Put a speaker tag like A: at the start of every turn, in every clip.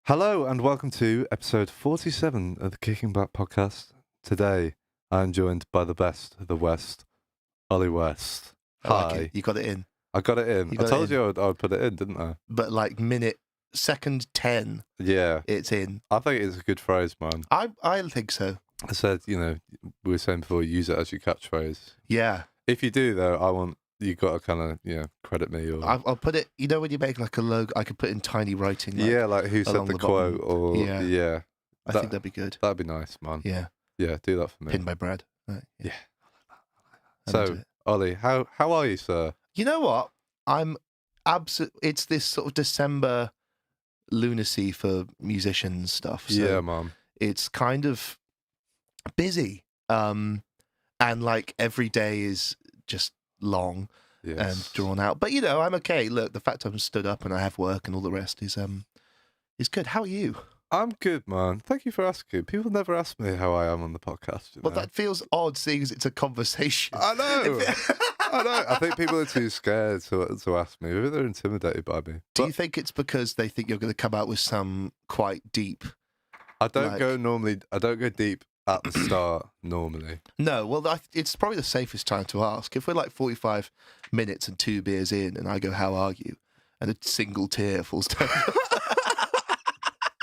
A: Hello and welcome to episode 47 of the Kicking Back podcast. Today I'm joined by the best of the West, Olly West.
B: I like it. You got it in.
A: I got it in. I told you I would put it in, didn't I?
B: But like second 10,
A: Yeah.
B: it's in.
A: I think it's a good phrase, man.
B: I think so.
A: I said, we were saying before, use it as your catchphrase.
B: Yeah.
A: If you do, though, you got to kind of, credit me. Or
B: I'll put it, when you make like a logo, I could put in tiny writing.
A: like who said the quote or,
B: yeah. I think that'd be good.
A: That'd be nice, man.
B: Yeah.
A: Yeah, do that for me.
B: Pinned by Brad. Right.
A: Yeah. So, Ollie, how are you, sir?
B: You know what? It's this sort of December lunacy for musicians stuff. So
A: yeah, man.
B: It's kind of busy. And like every day is just long and drawn out. But I'm okay. Look, the fact I'm stood up and I have work and all the rest is good. How are you?
A: I'm good, man. Thank you for asking. People never ask me how I am on the podcast.
B: Well, that feels odd, seeing as it's a conversation.
A: I know. I know. I think people are too scared to ask me. Maybe they're intimidated by me.
B: Do you think it's because they think you're going to come out with some quite deep?
A: I don't go deep at the start normally.
B: No, well, it's probably the safest time to ask. If we're like 45 minutes and 2 beers in, and I go, "How are you?" and a single tear falls down.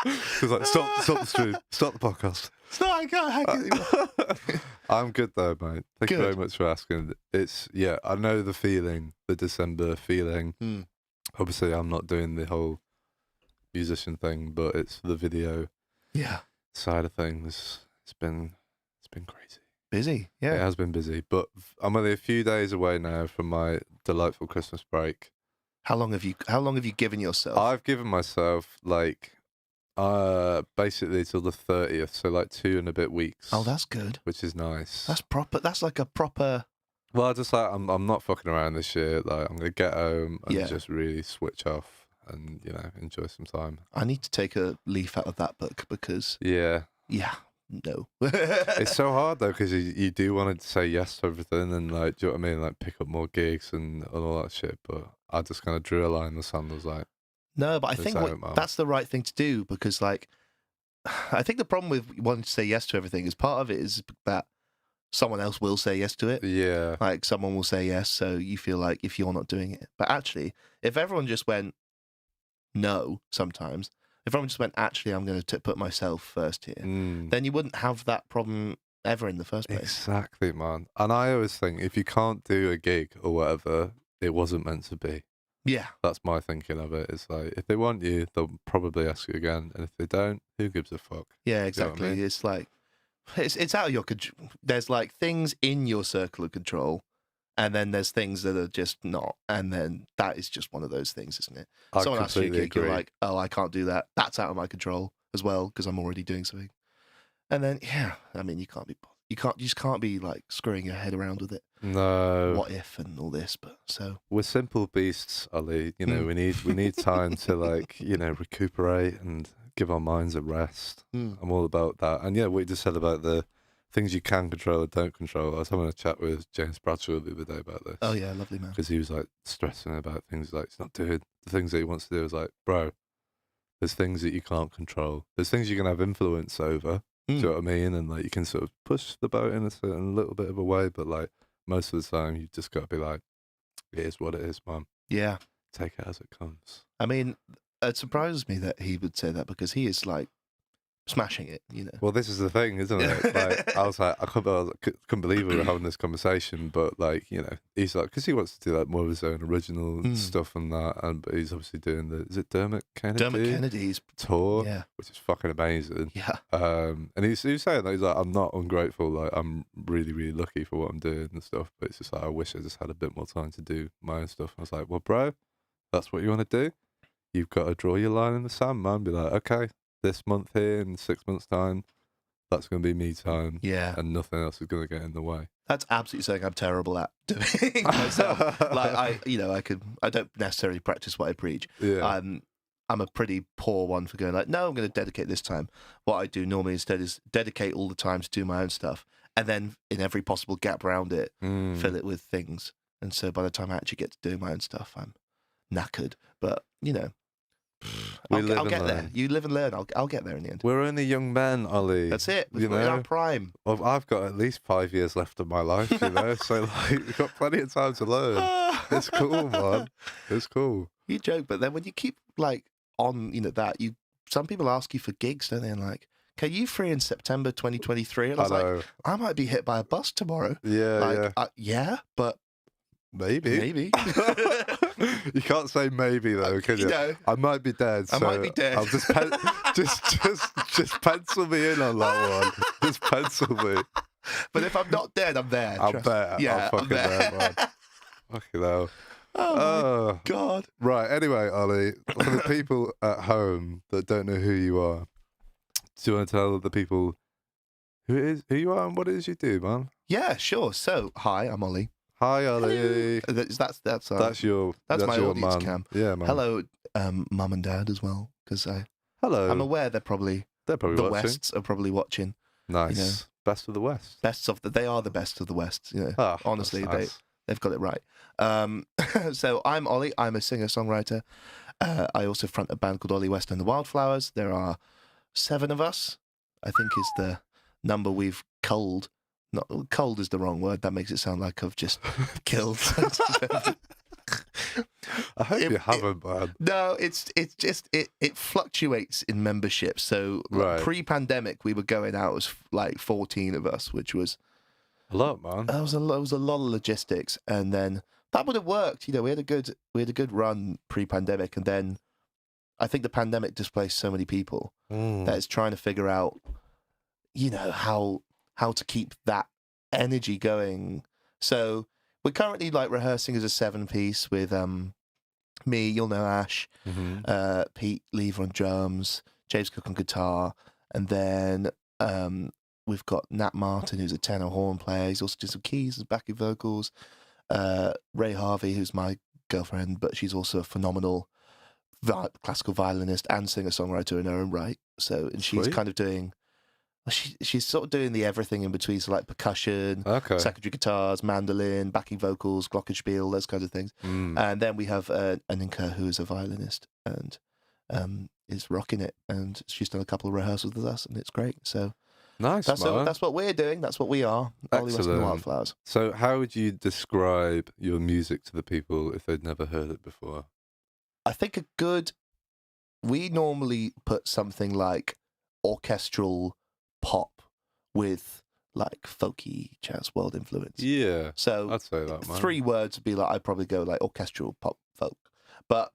A: It's like, stop the stream, stop the podcast.
B: No, I can't.
A: I'm good though, mate. Thank you very much for asking. I know the feeling, the December feeling. Obviously, I'm not doing the whole musician thing, but it's the video side of things. It's been crazy.
B: Busy, yeah.
A: It has been busy, but I'm only a few days away now from my delightful Christmas break.
B: How long have you given yourself?
A: I've given myself basically till the 30th, so like 2 and a bit weeks.
B: Oh, that's good.
A: Which is nice.
B: That's proper. That's like a proper.
A: Well, I just I'm not fucking around this year. Like I'm gonna get home and just really switch off and enjoy some time.
B: I need to take a leaf out of that book because no.
A: It's so hard though because you do want to say yes to everything and like, do you know what I mean? Like pick up more gigs and all that shit. But I just kind of drew a line in the sand. I was like,
B: no, but I think that's the right thing to do because like, I think the problem with wanting to say yes to everything is part of it is that someone else will say yes to it.
A: Yeah.
B: Like someone will say yes, so you feel like if you're not doing it. But actually, if everyone just went no sometimes, if everyone just went, actually, I'm going to put myself first here, then you wouldn't have that problem ever in the first place.
A: Exactly, man. And I always think if you can't do a gig or whatever, it wasn't meant to be.
B: Yeah.
A: That's my thinking of it. It's like, if they want you, they'll probably ask you again. And if they don't, who gives a fuck?
B: Yeah, exactly. You know what I mean? It's like, it's out of your control. There's like things in your circle of control, and then there's things that are just not. And then that is just one of those things, isn't it? Someone asks you a gig, you're like, oh, I can't do that. That's out of my control as well, because I'm already doing something. And then, I mean, you just can't be like screwing your head around with it.
A: No.
B: What if and all this, but so
A: we're simple beasts, Ollie. We need time to like, recuperate and give our minds a rest. I'm all about that. And what you just said about the things you can control or don't control. I was having a chat with James Bradshaw the other day about this.
B: Oh yeah, lovely man.
A: Because he was like stressing about things like he's not doing the things that he wants to do. I was like, bro, there's things that you can't control. There's things you can have influence over. Do you know what I mean? And like you can sort of push the boat in a certain little bit of a way, but like most of the time you just got to be like, it is what it is, man.
B: Yeah.
A: Take it as it comes.
B: I mean, it surprises me that he would say that because he is like smashing it,
A: Well, this is the thing, isn't it? Like, I was like, I couldn't believe we were having this conversation, but like, he's like, because he wants to do like more of his own original stuff and that, but he's obviously doing is it Dermot Kennedy?
B: Dermot Kennedy's
A: tour, which is fucking amazing.
B: Yeah.
A: And he was saying that he's like, I'm not ungrateful, like I'm really, really lucky for what I'm doing and stuff, but it's just like, I wish I just had a bit more time to do my own stuff. I was like, well, bro, that's what you want to do? You've got to draw your line in the sand, man. Be like, okay, this month here in 6 months' time, that's going to be me time.
B: Yeah.
A: And nothing else is going to get in the way.
B: That's absolutely something I'm terrible at doing myself. Like I don't necessarily practice what I preach.
A: Yeah.
B: I'm a pretty poor one for going like, no, I'm going to dedicate this time. What I do normally instead is dedicate all the time to do my own stuff, and then in every possible gap around it, fill it with things. And so by the time I actually get to do my own stuff, I'm knackered. But I'll get there. You live and learn. I'll get there in the end.
A: We're only young men, Ollie.
B: That's it. We're in our prime.
A: Well, I've got at least 5 years left of my life, so like we've got plenty of time to learn. It's cool, man. It's cool.
B: You joke, but then when you keep like on, that some people ask you for gigs, don't they? And like, "Are you free in September 2023?" And I was like, "I might be hit by a bus tomorrow."
A: Yeah,
B: yeah, but maybe.
A: You can't say maybe though, can you? I might be dead.
B: I might be dead.
A: I'll just just pencil me in on that one. Just pencil me.
B: But if I'm not dead, I'm there.
A: I'll bet.
B: Yeah,
A: I'm fucking there, man. Fucking hell.
B: Oh my God.
A: Right. Anyway, Ollie, for the people at home that don't know who you are, do you want to tell the people who you are and what it is you do, man?
B: Yeah, sure. So, hi, I'm Ollie.
A: Hi, Ollie.
B: That's my
A: your
B: audience
A: man.
B: cam.
A: Yeah, man.
B: Hello, mum and dad as well, because
A: hello.
B: I'm aware the
A: watching.
B: Wests are probably watching.
A: Nice. Best of the West.
B: They are the best of the West. Honestly,
A: nice.
B: they've got it right. So I'm Ollie. I'm a singer-songwriter. I also front a band called Ollie West and the Wildflowers. There are 7 of us, I think is the number we've culled. Not cold is the wrong word. That makes it sound like I've just killed.
A: I hope you haven't, man.
B: No, it's just it fluctuates in membership. So pre-pandemic, we were going out as like 14 of us, which was
A: a lot, man.
B: It was a lot of logistics, and then that would have worked. We had a good run pre-pandemic, and then I think the pandemic displaced so many people that it's trying to figure out, how to keep that energy going. So we're currently like rehearsing as a 7-piece with me, you'll know Ash, Pete Lever on drums, James Cook on guitar, and then we've got Nat Martin, who's a tenor horn player. He's also just some keys and backing vocals. Ray Harvey, who's my girlfriend, but she's also a phenomenal classical violinist and singer-songwriter in her own right. So, and she's kind of doing... She's sort of doing the everything in between, so like percussion, secondary guitars, mandolin, backing vocals, glockenspiel, those kinds of things. And then we have Angellica, who is a violinist and is rocking it. And she's done a couple of rehearsals with us, and it's great. So
A: nice,
B: that's what we're doing. That's what we are. Ollie West and the Wildflowers.
A: So how would you describe your music to the people if they'd never heard it before?
B: I think we normally put something like orchestral pop with like folky jazz world influence.
A: Yeah.
B: So
A: I'd say that, man.
B: 3 words would be like, I'd probably go like orchestral pop folk. But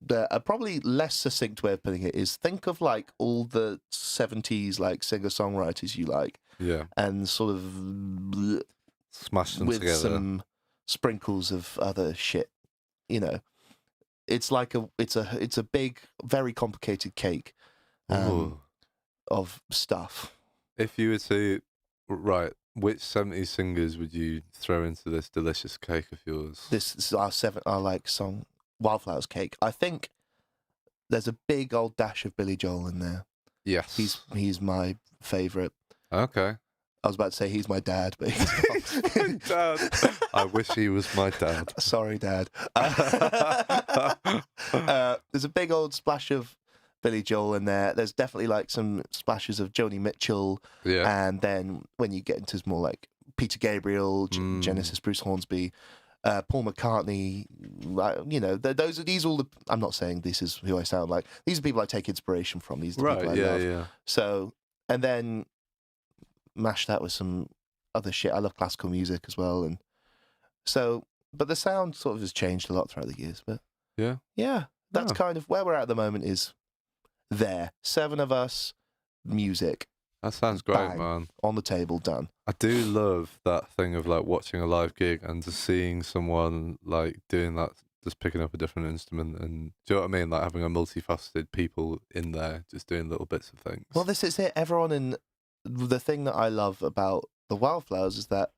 B: a probably less succinct way of putting it is think of like all the 70s like singer-songwriters you like.
A: Yeah.
B: And sort of
A: smash them
B: with
A: together.
B: Some sprinkles of other shit. It's like it's a big, very complicated cake. Of stuff.
A: If you were to, which 70s singers would you throw into this delicious cake of yours?
B: This is our song, Wildflowers cake. I think there's a big old dash of Billy Joel in there.
A: Yes.
B: He's my favourite.
A: Okay.
B: I was about to say he's my dad, but he's not.
A: My dad. I wish he was my dad.
B: Sorry, Dad. There's a big old splash of Billy Joel in there. There's definitely like some splashes of Joni Mitchell.
A: Yeah.
B: And then when you get into more like Peter Gabriel, Genesis, Bruce Hornsby, Paul McCartney, these are all the... I'm not saying this is who I sound like. These are people I take inspiration from. These are the people I love.
A: Yeah.
B: So, and then mash that with some other shit. I love classical music as well. And so, but the sound sort of has changed a lot throughout the years. But yeah, that's kind of where we're at the moment is there. 7 of us, music.
A: That sounds great,
B: bang,
A: man.
B: On the table, done.
A: I do love that thing of like watching a live gig and just seeing someone like doing that, just picking up a different instrument, and do you know what I mean? Like having a multifaceted people in there, just doing little bits of things.
B: Well, this is it. Everyone in the thing that I love about the Wildflowers is that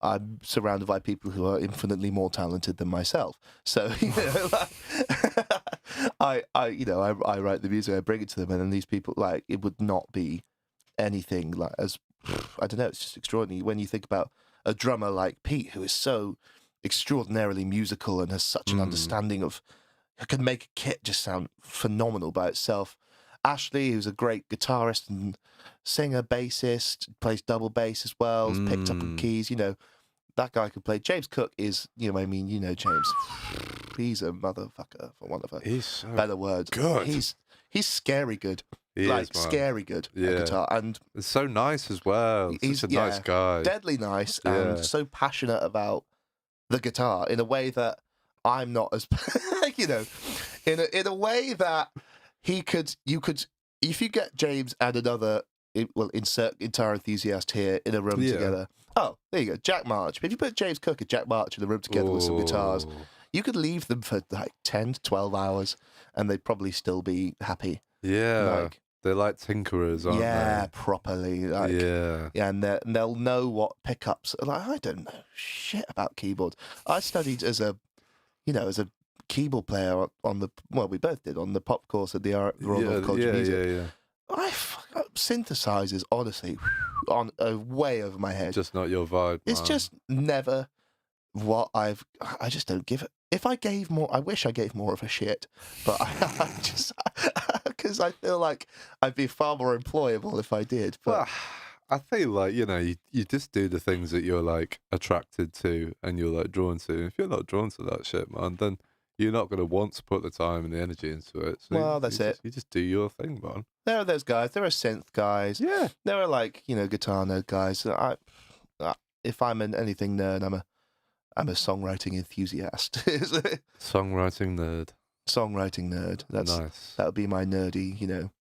B: I'm surrounded by people who are infinitely more talented than myself. So, I write the music, I bring it to them, and then these people, like, it would not be anything like as, I don't know, it's just extraordinary when you think about a drummer like Pete, who is so extraordinarily musical and has such an understanding of can make a kit just sound phenomenal by itself. Ashley, who's a great guitarist and singer, bassist, plays double bass as well, has picked up on keys, you know, that guy could play. James Cook is, you know, I mean, you know, James, he's a motherfucker, for want of a better word.
A: Good.
B: He's scary good.
A: He
B: like,
A: is, man.
B: scary good at guitar. And
A: it's so nice as well. He's such a nice guy.
B: Deadly nice and so passionate about the guitar in a way that I'm not as, you know, in a way that you could, if you get James and another, insert guitar enthusiast here in a room together. Oh, there you go, Jack March. If you put James Cook and Jack March in the room together with some guitars, you could leave them for like 10 to 12 hours and they'd probably still be happy.
A: Yeah.
B: Like,
A: they're like tinkerers, aren't they?
B: Yeah, properly. Like, yeah, and they'll know what pickups. Like, I don't know shit about keyboards. I studied as a keyboard player on the, well, we both did, on the pop course at the Royal College of Music.
A: Yeah.
B: I synthesizers, honestly, on way over my head.
A: Just not your vibe.
B: It's just never what I just don't give it. If I gave more, I wish I gave more of a shit, but I just, because I feel like I'd be far more employable if I did. But
A: well, I feel like, you know, you just do the things that you're like attracted to and you're like drawn to. If you're not drawn to that shit, man, then you're not going to want to put the time and the energy into it. So
B: well, that's it.
A: You just do your thing, man.
B: There are those guys. There are synth guys.
A: Yeah.
B: There are, like, you know, guitar nerd guys. If I'm an anything nerd, I'm a songwriting enthusiast.
A: Songwriting nerd.
B: Songwriting nerd. That's
A: nice.
B: That would be my nerdy, you know.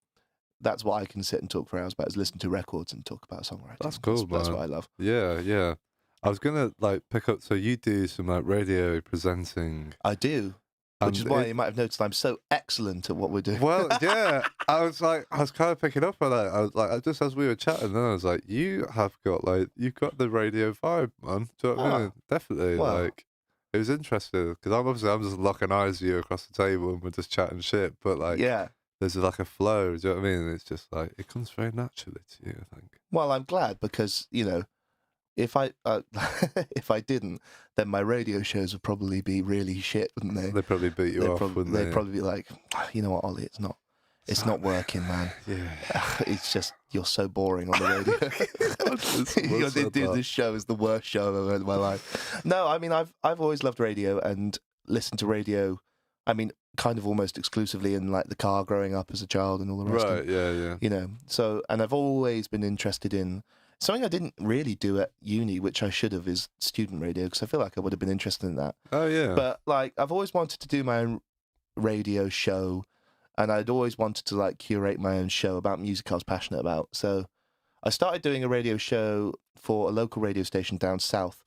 B: That's what I can sit and talk for hours about, is listen to records and talk about songwriting.
A: That's cool, man.
B: That's what I love.
A: Yeah. I was going to, like, pick up, so you do some, like, radio presenting.
B: I do. Which is why you might have noticed I'm so excellent at what we're doing.
A: Well, yeah, I was kind of picking up on that. I was like, just as we were chatting, then I was like, you've got the radio vibe, man. Do you know what I mean? Definitely.
B: Well,
A: like, it was interesting because I'm just locking eyes with you across the table and we're just chatting shit. But like, there's like a flow. Do you know what I mean? It's just like it comes very naturally to you, I think.
B: Well, I'm glad because, you know, if I if I didn't, then my radio shows would probably be really shit, wouldn't they?
A: They'd probably beat you off, wouldn't they?
B: They'd probably be like, you know what, Ollie, it's not working, man.
A: Yeah.
B: It's just, you're so boring on the radio. This show is the worst show I've ever heard in my life. No, I mean, I've always loved radio and listened to radio, I mean, kind of almost exclusively in like the car growing up as a child and all the rest of it.
A: Yeah.
B: You know, so, and I've always been interested in something I didn't really do at uni, which I should have, is student radio, because I feel like I would have been interested in that.
A: Oh, yeah.
B: But, like, I've always wanted to do my own radio show, and I'd always wanted to, like, curate my own show about music I was passionate about. So I started doing a radio show for a local radio station down south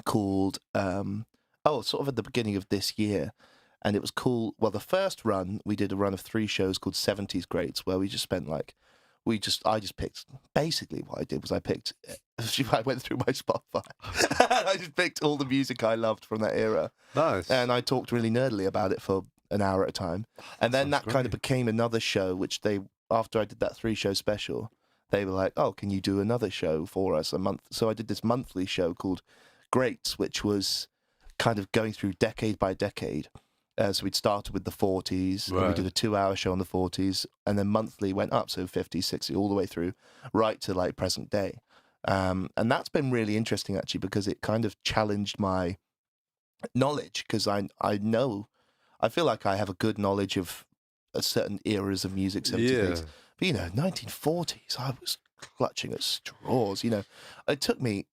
B: called, sort of at the beginning of this year. And it was cool. Well, the first run, we did a run of 3 shows called 70s Greats, where we just spent, like, I just picked, basically what I did was I went through my Spotify. I just picked all the music I loved from that era.
A: Nice.
B: And I talked really nerdily about it for an hour at a time. And then that kind of became another show, which after I did that 3-show special, they were like, oh, can you do another show for us a month? So I did this monthly show called Greats, which was kind of going through decade by decade. So we'd started with the 40s, and we did a 2-hour show on the 40s, and then monthly went up, so 50, 60, all the way through, right to like present day. And that's been really interesting, actually, because it kind of challenged my knowledge, because I feel like I have a good knowledge of certain eras of music, 70s things. But, you know, 1940s, I was clutching at straws, you know. It took me,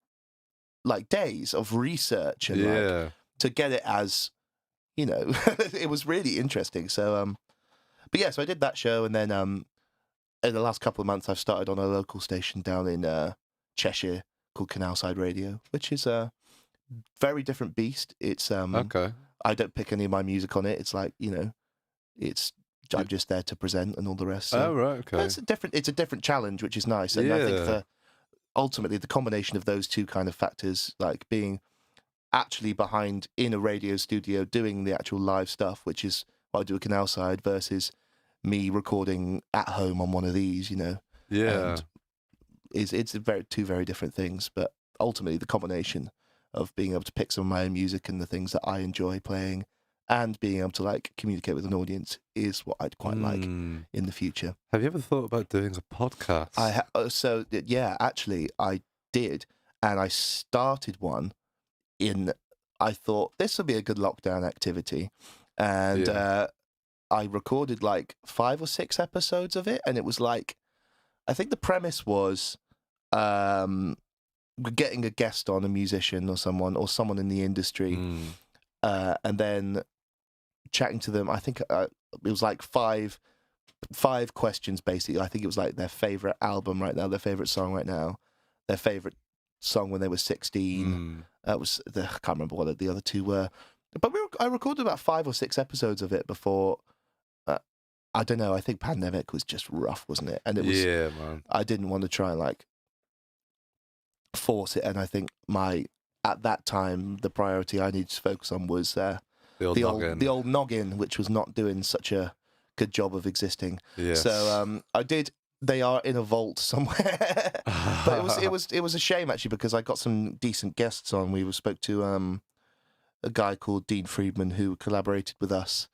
B: like, days of research and like, to get it as... You know, it was really interesting. So, but yeah, so I did that show, and then in the last couple of months, I've started on a local station down in Cheshire called Canalside Radio, which is a very different beast. It's
A: okay.
B: I don't pick any of my music on it. It's like, you know, I'm just there to present and all the rest. So
A: right, okay.
B: It's a different challenge, which is nice, and I think ultimately the combination of those two kind of factors, like being actually behind in a radio studio doing the actual live stuff, which is what I do at Canalside, versus me recording at home on one of these, you know.
A: Yeah.
B: And it's two very different things, but ultimately the combination of being able to pick some of my own music and the things that I enjoy playing and being able to like communicate with an audience is what I'd quite like
A: Mm.
B: in the future.
A: Have you ever thought about doing a podcast?
B: Actually, I did, and I started one. I thought this would be a good lockdown activity, and I recorded like 5 or 6 episodes of it, and it was like, I think the premise was getting a guest on, a musician or someone in the industry, and then chatting to them. I think it was like five questions basically. I think it was like their favorite album right now, their favorite song right now, their favorite song when they were 16. I can't remember what the other 2 were, but I recorded about 5 or 6 episodes of it before. I don't know. I think pandemic was just rough, wasn't it? And it was.
A: Yeah, man.
B: I didn't want to try and like force it, and I think at that time the priority I needed to focus on was the old noggin, which was not doing such a good job of existing.
A: Yes.
B: So I did. They are in a vault somewhere, but it was a shame actually, because I got some decent guests on. We spoke to a guy called Dean Friedman who collaborated with us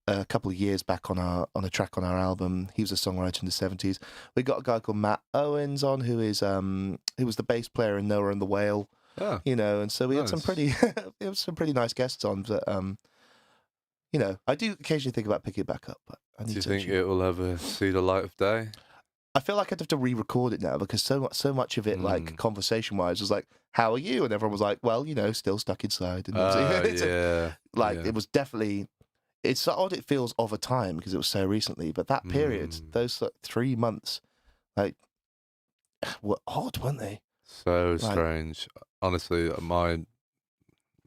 B: a couple of years back on a track on our album. He was a songwriter in the 70s. We got a guy called Matt Owens on, who was the bass player in Noah and the Whale.
A: Oh,
B: And so we had some pretty nice guests on. But I do occasionally think about picking it back up. But I need
A: do you think it will ever see the light of day?
B: I feel like I'd have to re-record it now, because so much of it, like conversation-wise, was like, "How are you?" and everyone was like, "Well, still stuck inside." And it was definitely. It's odd. It feels of a time because it was so recently, but that period, those 3 months, like, were odd, weren't they?
A: So strange. Honestly,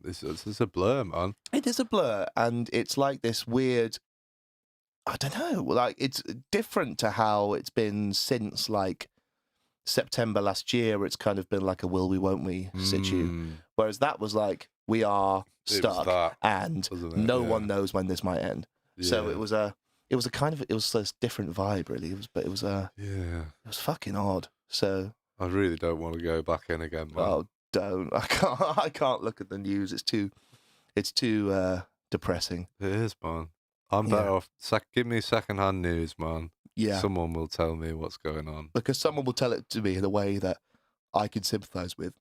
A: this is a blur, man.
B: It is a blur, and it's like this weird. I don't know. Like, it's different to how it's been since like September last year, where it's kind of been like a will we, won't we situ. Whereas that was like, we are stuck, and no one knows when this might end. Yeah. So it was a this different vibe, really. It was fucking odd. So
A: I really don't want to go back in again, man.
B: Oh, don't! I can't look at the news. It's too depressing.
A: It is, man. I'm better off. Give me secondhand news, man.
B: Yeah,
A: someone will tell me what's going on,
B: because someone will tell it to me in a way that I can sympathise with.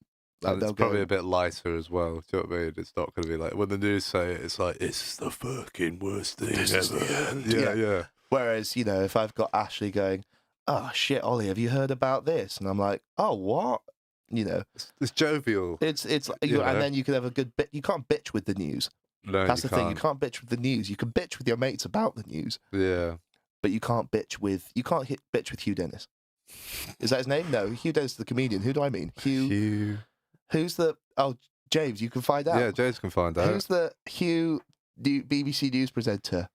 A: Like, it's probably a bit lighter as well. Do you know what I mean? It's not going to be like, when the news say it, it's like, it's the fucking worst thing ever. Yeah.
B: Whereas, if I've got Ashley going, "Oh shit, Ollie, have you heard about this?" and I'm like, "Oh, what?"
A: It's jovial.
B: It's and then you can have a good bit. You can't bitch with the news.
A: No,
B: that's the thing. You can't bitch with the news. You can bitch with your mates about the news.
A: Yeah,
B: but you can't bitch with Hugh Dennis. Is that his name? No, Hugh Dennis, the comedian. Who do I mean? Hugh. Who's the... Oh, James, you can find out.
A: Yeah, James can find out.
B: Who's the Hugh BBC News presenter?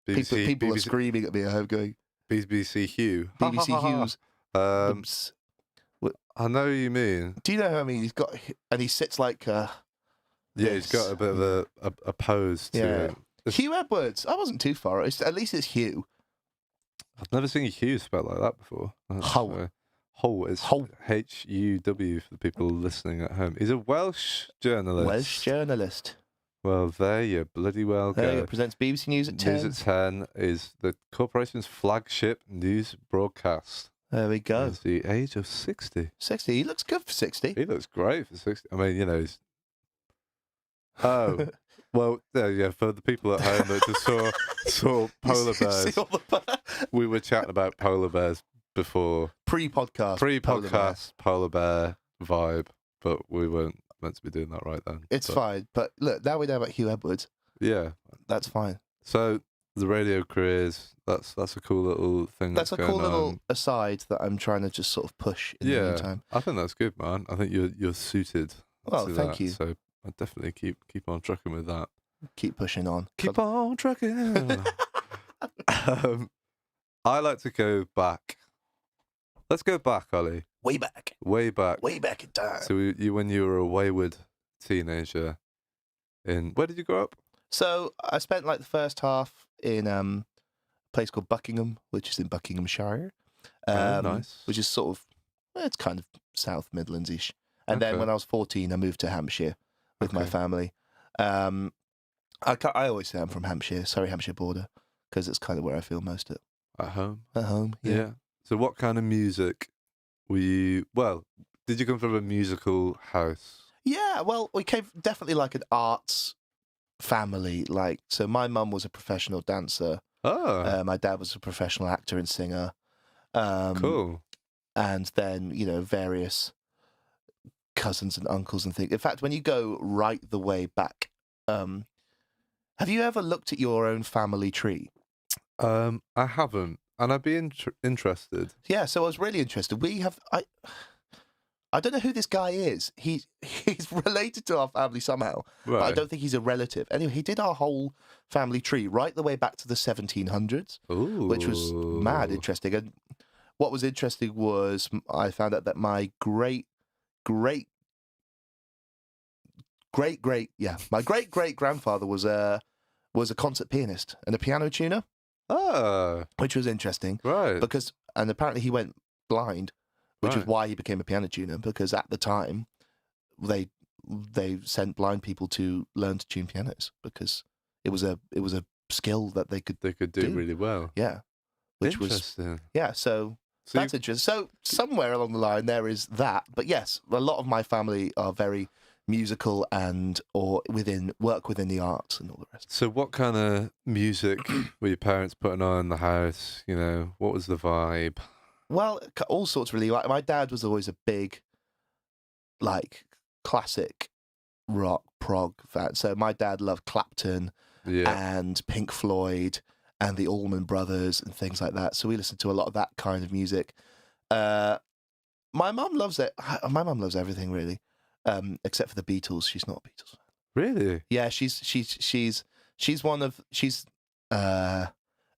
B: People are screaming at me at home going...
A: BBC Hugh.
B: BBC Hughes.
A: I know who you mean.
B: Do you know who I mean? He sits like...
A: he's got a bit of a pose to it.
B: Hugh Edwards. I wasn't too far. At least it's Hugh.
A: I've never seen Hugh spelled like that before. Hull is Huw for the people listening at home. He's a Welsh journalist. Well, there you bloody well go.
B: There you go. Presents BBC News at 10.
A: News at 10 is the corporation's flagship news broadcast.
B: There we go.
A: At the age of 60.
B: 60. He looks good for 60.
A: He looks great for 60. I mean, he's... Oh... Well, yeah, for the people at home that just saw polar bears, we were chatting about polar bears before.
B: Pre-podcast
A: polar bear vibe, but we weren't meant to be doing that right then.
B: It's fine, but look, now we know about Hugh Edwards.
A: Yeah.
B: That's fine.
A: So, the radio careers, that's a cool little thing
B: that's a cool little aside that I'm trying to just sort of push in the meantime.
A: I think that's good, man. I think you're suited
B: to
A: thank
B: that,
A: you. So, I'd definitely keep on trucking with that.
B: Keep pushing on.
A: Keep on trucking. I like to go back. Let's go back, Ollie.
B: Way back.
A: Way back
B: in time.
A: So when you were a wayward teenager, where did you grow up?
B: So I spent like the first half in a place called Buckingham, which is in Buckinghamshire.
A: Nice.
B: Which is sort of, it's kind of South Midlands-ish. And then when I was 14, I moved to Hampshire with my family. I always say I'm from Hampshire, Hampshire border, because it's kind of where I feel most
A: At home?
B: at home. Yeah.
A: So what kind of music were you... Well, did you come from a musical house?
B: Yeah, well, we came definitely like an arts family. Like, so my mum was a professional dancer.
A: Oh,
B: My dad was a professional actor and singer.
A: cool.
B: And then, various cousins and uncles and things. In fact, when you go right the way back, have you ever looked at your own family tree?
A: I haven't, and I'd be interested.
B: Yeah, so I was really interested. I don't know who this guy is. He's related to our family somehow, but I
A: Right.
B: don't think he's a relative. Anyway, he did our whole family tree right the way back to the 1700s,
A: Ooh.
B: which was mad interesting. And what was interesting was I found out that my great great grandfather was a concert pianist and a piano tuner,
A: Ah,
B: which was interesting
A: right.
B: and apparently he went blind, which is
A: Right.
B: why he became a piano tuner, because at the time they sent blind people to learn to tune pianos because it was a skill that they could
A: They could do
B: do.
A: really well.
B: yeah, which was
A: Interesting.
B: yeah. So
A: So
B: that's interesting. So somewhere along the line there is that, but yes, a lot of my family are very musical or work within the arts and all the rest.
A: So what kind of music were your parents putting on in the house? You know, what was the vibe?
B: Well, all sorts really. Like, my dad was always a big, like, classic rock prog fan. So my dad loved Clapton
A: Yeah.
B: and Pink Floyd and the Allman Brothers and things like that. So we listened to a lot of that kind of music. My mum loves it. My mum loves everything really, except for the Beatles. She's not a Beatles fan.
A: Really?
B: Yeah, she's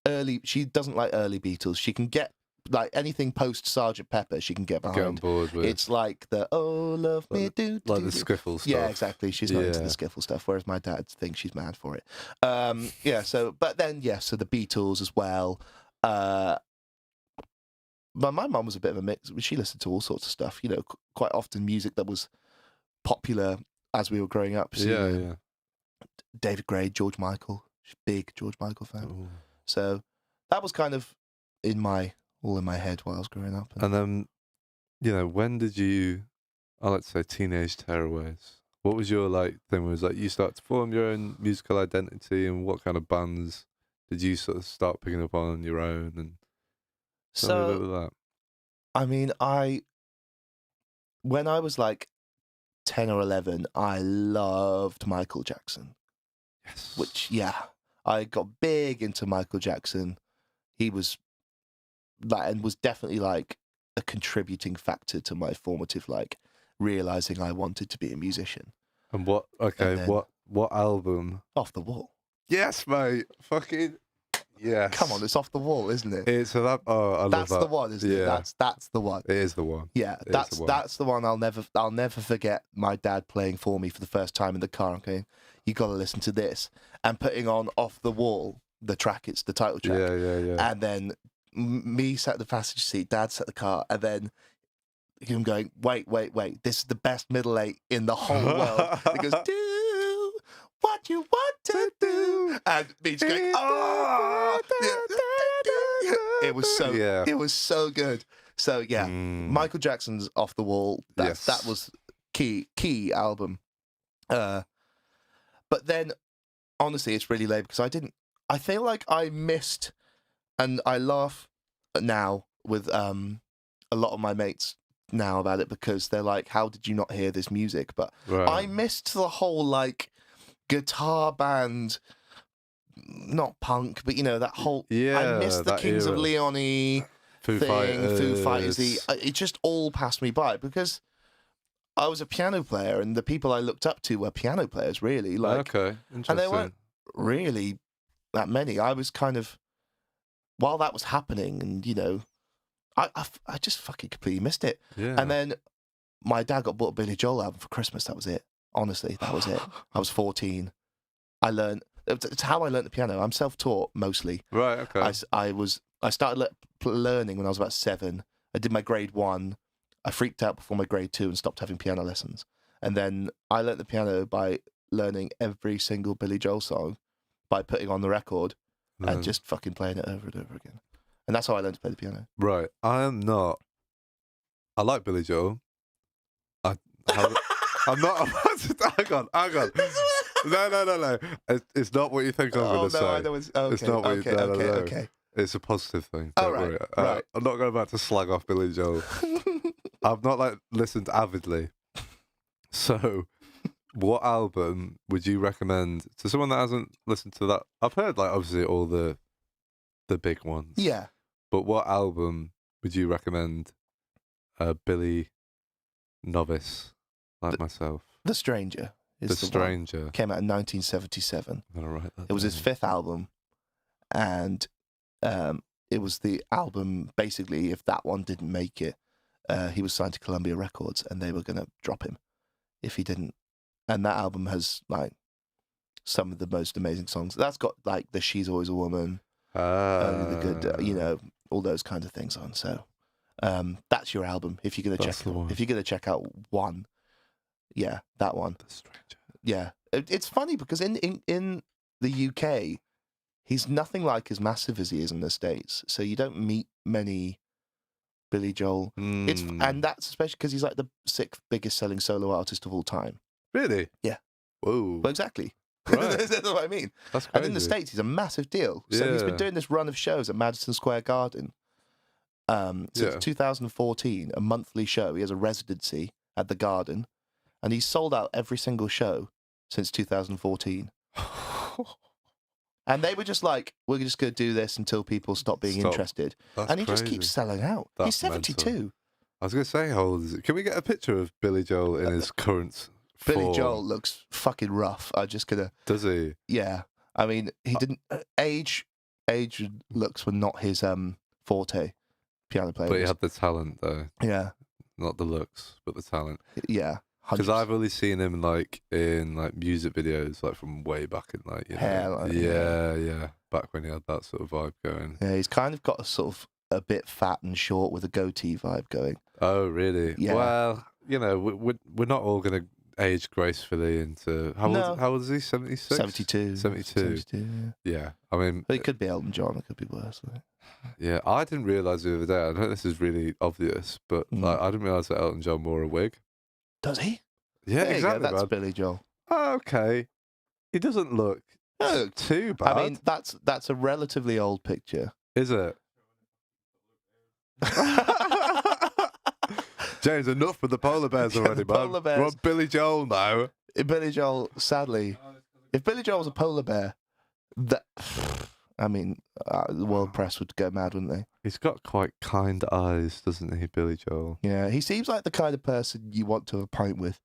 B: early. She doesn't like early Beatles. She can get like anything post Sergeant Pepper. She can get
A: Get on
B: behind.
A: board with
B: It's like the "Oh Love Me Do,"
A: like the skiffle stuff.
B: Yeah, exactly. She's not into the
A: Yeah.
B: skiffle stuff, whereas my dad thinks she's mad for it. Yeah. So the Beatles as well. But my mum was a bit of a mix. She listened to all sorts of stuff. Quite often music that was popular as we were growing up. So,
A: Yeah.
B: David Gray, George Michael, big George Michael fan.
A: Ooh.
B: So that was kind of all in my head while I was growing up.
A: And then, when did you, I like to say, teenage tearaways? What was your thing? Was you start to form your own musical identity, and what kind of bands did you sort of start picking up on your own? And tell me a bit of that.
B: I mean, when I was like 10 or 11, I loved Michael Jackson.
A: Yes.
B: Which, yeah, I got big into Michael Jackson. He was and was definitely a contributing factor to my formative realizing I wanted to be a musician.
A: And what? Okay,
B: then-
A: what album?
B: Off the Wall.
A: Yes, mate. Fucking yes.
B: Come on, it's Off the Wall, isn't it?
A: It's I love
B: That's
A: that.
B: the one, isn't it?
A: Yeah.
B: That's the one.
A: It is the one.
B: Yeah,
A: It is
B: that's
A: the one.
B: that's the one I'll never forget. My dad playing for me for the first time in the car and going, "You got to listen to this," and putting on Off the Wall, the track. It's the title track.
A: Yeah.
B: And then me sat in the passenger seat, Dad sat in the car, and then him going, "Wait, this is the best middle eight in the whole world." He goes, "Do what you want to do," and me just going, "Oh!" It was so,
A: Yeah.
B: it was so good. So yeah, Michael Jackson's Off the Wall.
A: Yes.
B: That was key album. But then, honestly, it's really late because I feel like I missed, and I laugh now with a lot of my mates now about it because they're like, "How did you not hear this music?" But
A: Right.
B: I missed the whole guitar band, not punk, but that whole. I missed the
A: that
B: Kings of
A: era.
B: Leon
A: Foo
B: thing, Foo Fighters.
A: Fighters.
B: It just all passed me by because I was a piano player, and the people I looked up to were piano players. Really,
A: Okay,
B: and
A: interesting.
B: they weren't really that many. I was kind of while that was happening, and I just fucking completely missed it.
A: Yeah.
B: And then my dad got bought a Billy Joel album for Christmas. That was it. Honestly, that was it. I was 14. I learned. It's how I learned the piano. I'm self-taught mostly.
A: Right. Okay.
B: I started learning when I was about 7. I did my grade 1. I freaked out before my grade 2 and stopped having piano lessons. And then I learnt the piano by learning every single Billy Joel song by putting on the record
A: No.
B: and just fucking playing it over and over again. And that's how I learned to play the piano.
A: Right. I am not. I like Billy Joel. I'm not. Hang on. No. It's not what you think I'm going to say.
B: I know
A: It's not what you. No.
B: Okay.
A: It's a positive thing. Don't worry.
B: Right.
A: I'm not going back to slag off Billy Joel. I've not listened avidly. So, what album would you recommend to someone that hasn't listened to that? I've heard obviously all the big ones.
B: Yeah.
A: But what album would you recommend a Billy novice like myself?
B: The Stranger.
A: The Stranger.
B: Came out in 1977.
A: I'm gonna write that.
B: It was his 5th album, and it was the album. Basically, if that one didn't make it, he was signed to Columbia Records, and they were going to drop him if he didn't. And that album has some of the most amazing songs. That's got the "She's Always a Woman," Only the Good, all those kind of things on. So that's your album. If you're gonna check out one, yeah, that one.
A: The Stranger.
B: Yeah, it's funny because in the UK, he's nothing like as massive as he is in the States. So you don't meet many Billy Joel. And that's especially because he's the 6th biggest selling solo artist of all time.
A: Really?
B: Yeah.
A: Whoa.
B: Well, exactly.
A: Right.
B: That's what I mean.
A: That's crazy.
B: And in the States, he's a massive deal. So he's been doing this run of shows at Madison Square Garden since 2014, a monthly show. He has a residency at the Garden, and he's sold out every single show since 2014. And they were just we're just going to do this until people stop being interested. And he just keeps selling out. He's 72.
A: Mental. I was going to say, how old is it? Can we get a picture of Billy Joel in his current
B: Billy
A: form?
B: Joel looks fucking rough. I'm just going to...
A: Does he?
B: Yeah. I mean, he didn't... Age looks were not his forte, piano player.
A: But he had the talent, though.
B: Yeah.
A: Not the looks, but the talent.
B: Yeah.
A: Because I've only seen him in music videos from way back in
B: Hair,
A: yeah, back when he had that sort of vibe going.
B: Yeah, he's kind of got a sort of a bit fat and short with a goatee vibe going.
A: Oh, really?
B: Yeah.
A: Well, we're not all going to age gracefully into how old is he? 76?
B: 72.
A: 72. Yeah. I mean,
B: but it could be Elton John. It could be worse.
A: Yeah, I didn't realise the other day. I know this is really obvious, but I didn't realise that Elton John wore a wig.
B: Does he?
A: Yeah,
B: there
A: exactly.
B: That's Billy Joel.
A: Oh, okay. He doesn't look too bad.
B: I mean, that's a relatively old picture.
A: Is it? James, enough with the polar bears already, man.
B: Polar bears.
A: We're on Billy Joel now.
B: Billy Joel, sadly, if Billy Joel was a polar bear, the world press would go mad, wouldn't they?
A: He's got quite kind eyes, doesn't he, Billy Joel?
B: Yeah, he seems like the kind of person you want to have a pint with.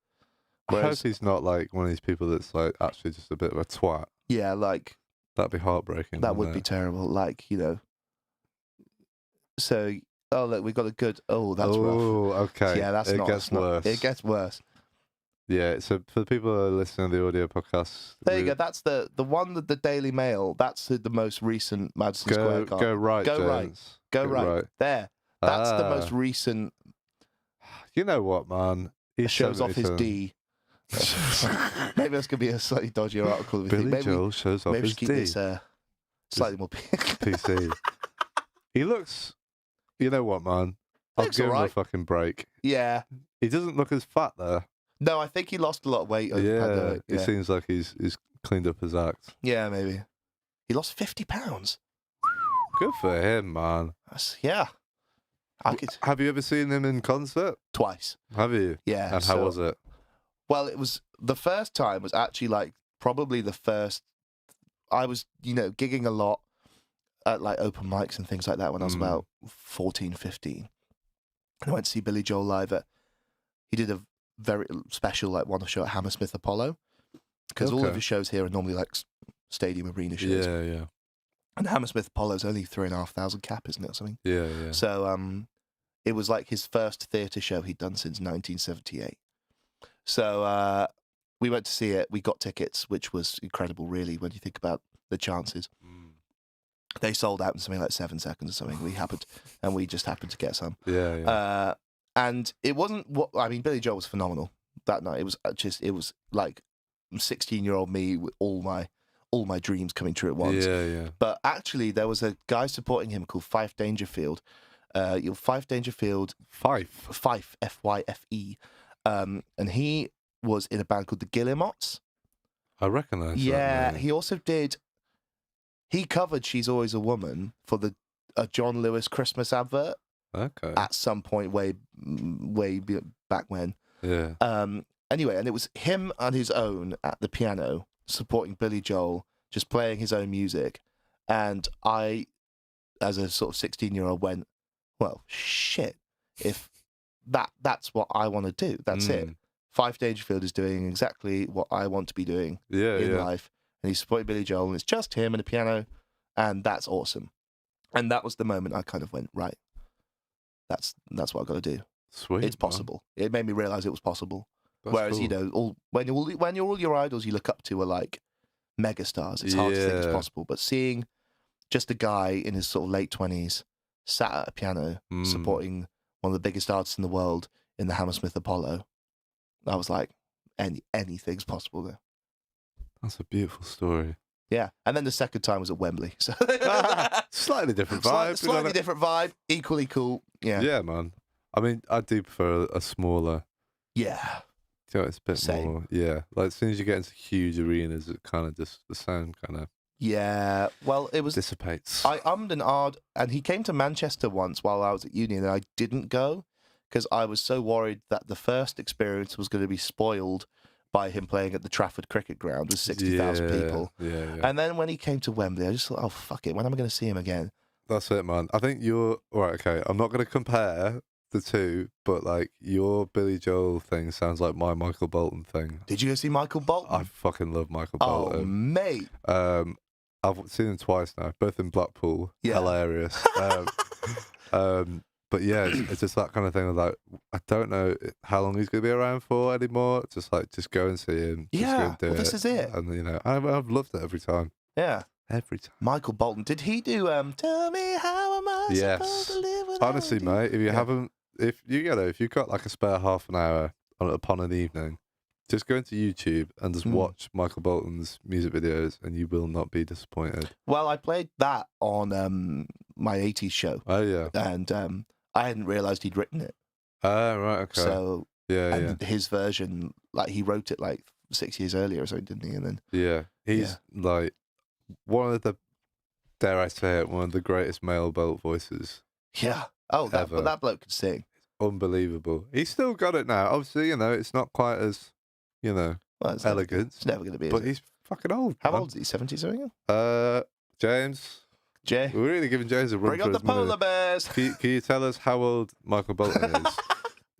A: I hope he's not one of these people that's actually just a bit of a twat.
B: Yeah,
A: that'd be heartbreaking.
B: That would be terrible. So, look, we got a good. Oh, that's rough.
A: Oh, okay.
B: Yeah,
A: it gets worse.
B: It gets worse.
A: Yeah, so for the people that are listening to the audio podcast...
B: There you go. That's the one that the Daily Mail, that's the most recent Madison Square Garden.
A: Go right, James.
B: Go right. There. That's the most recent...
A: You know what, man?
B: He shows off his D. Maybe that's going to be a slightly dodgier article.
A: Billy Joel shows off his D.
B: Maybe keep this slightly more...
A: PC. He looks... You know what, man? I'll give him a fucking break.
B: Yeah.
A: He doesn't look as fat there.
B: No, I think he lost a lot of weight over the pandemic.
A: It seems like he's cleaned up his act.
B: Yeah, maybe. He lost 50 pounds.
A: Good for him, man.
B: Yeah.
A: Have you ever seen him in concert?
B: Twice.
A: Have you?
B: Yeah.
A: And how was it?
B: Well, it was... The first time was actually probably the first... I was, gigging a lot at open mics and things like that when I was about 14, 15. And I went to see Billy Joel live he did a very special one show at Hammersmith Apollo, because all of his shows here are normally stadium arena shows.
A: Yeah.
B: And Hammersmith Apollo's only 3,500 cap, isn't it, or something?
A: Yeah.
B: So it was his first theatre show he'd done since 1978. So we went to see it. We got tickets, which was incredible, really, when you think about the chances. They sold out in something like 7 seconds or something. We just happened to get some.
A: Yeah.
B: And it wasn't Billy Joel was phenomenal that night. It was 16-year-old me with all my dreams coming true at once.
A: Yeah.
B: But actually, there was a guy supporting him called Fife Dangerfield. Fife Dangerfield.
A: Fife,
B: F-Y-F-E. And he was in a band called the Guillemots.
A: I recognise that.
B: Yeah,
A: Name.
B: he also did. He covered "She's Always a Woman" for a John Lewis Christmas advert.
A: Okay.
B: At some point, way back when.
A: Yeah.
B: Anyway, and it was him on his own at the piano, supporting Billy Joel, just playing his own music. And I, as a sort of 16-year-old, went, well, shit, if that's what I want to do, that's it. Fife Dangerfield is doing exactly what I want to be doing in life. And he's supporting Billy Joel, and it's just him and a piano, and that's awesome. And that was the moment I kind of went, right, that's what I've got to do.
A: Sweet.
B: It's possible. Man. It made me realise it was possible.
A: That's
B: Whereas,
A: cool.
B: you know, when all your idols you look up to are like megastars, it's hard to think it's possible. But seeing just a guy in his sort of late 20s sat at a piano supporting one of the biggest artists in the world in the Hammersmith Apollo, I was like, anything's possible there.
A: That's a beautiful story.
B: Yeah, and then the second time was at Wembley. So
A: Slightly different vibe.
B: Slightly different vibe, equally cool. Yeah.
A: Yeah, man. I mean, I do prefer a smaller.
B: Yeah.
A: You know, it's a bit
B: Same.
A: more. Yeah, like as soon as you get into huge arenas, it kind of just the sound kind of
B: Yeah. Well, it was.
A: dissipates.
B: I ummed and ahed, and he came to Manchester once while I was at uni, and I didn't go because I was so worried that the first experience was going to be spoiled by him playing at the Trafford Cricket Ground with 60,000 people.
A: Yeah.
B: And then when he came to Wembley, I just thought, oh, fuck it, when am I going to see him again?
A: That's it, man. I think you're right. Okay, I'm not going to compare the two, but like your Billy Joel thing sounds like my Michael Bolton thing.
B: Did you go see Michael Bolton?
A: I fucking love Michael
B: Oh,
A: Bolton.
B: mate.
A: I've seen him twice now, both in Blackpool.
B: Yeah.
A: Hilarious. But yeah, it's just that kind of thing of like, I don't know how long he's going to be around for anymore. Just go and see him. Just go
B: Yeah,
A: and do
B: well, this is it.
A: And you know, I've loved it every time.
B: Yeah.
A: Every time.
B: Michael Bolton. Did he do Tell Me How Am I Supposed to Live Without
A: Honestly,
B: You?
A: mate, if you haven't, if you've got like a spare half an hour upon an evening, just go into YouTube and just watch Michael Bolton's music videos, and you will not be disappointed.
B: Well, I played that on my 80s show.
A: Oh yeah.
B: And I hadn't realised he'd written it.
A: Right, okay.
B: So
A: yeah.
B: his version, like he wrote it like 6 years earlier or something, didn't he? And then
A: he's like one of the, dare I say it, one of the greatest male belt voices.
B: Yeah. Oh, that bloke could sing.
A: Unbelievable. He's still got it now. Obviously, you know, it's not quite as, you know, elegant.
B: It's never going to be.
A: But he's fucking old.
B: How old is he? 70 something?
A: James.
B: Jay.
A: We're really giving James a run
B: Bring
A: for
B: up the
A: his money.
B: polar bears.
A: Can you tell us how old Michael Bolton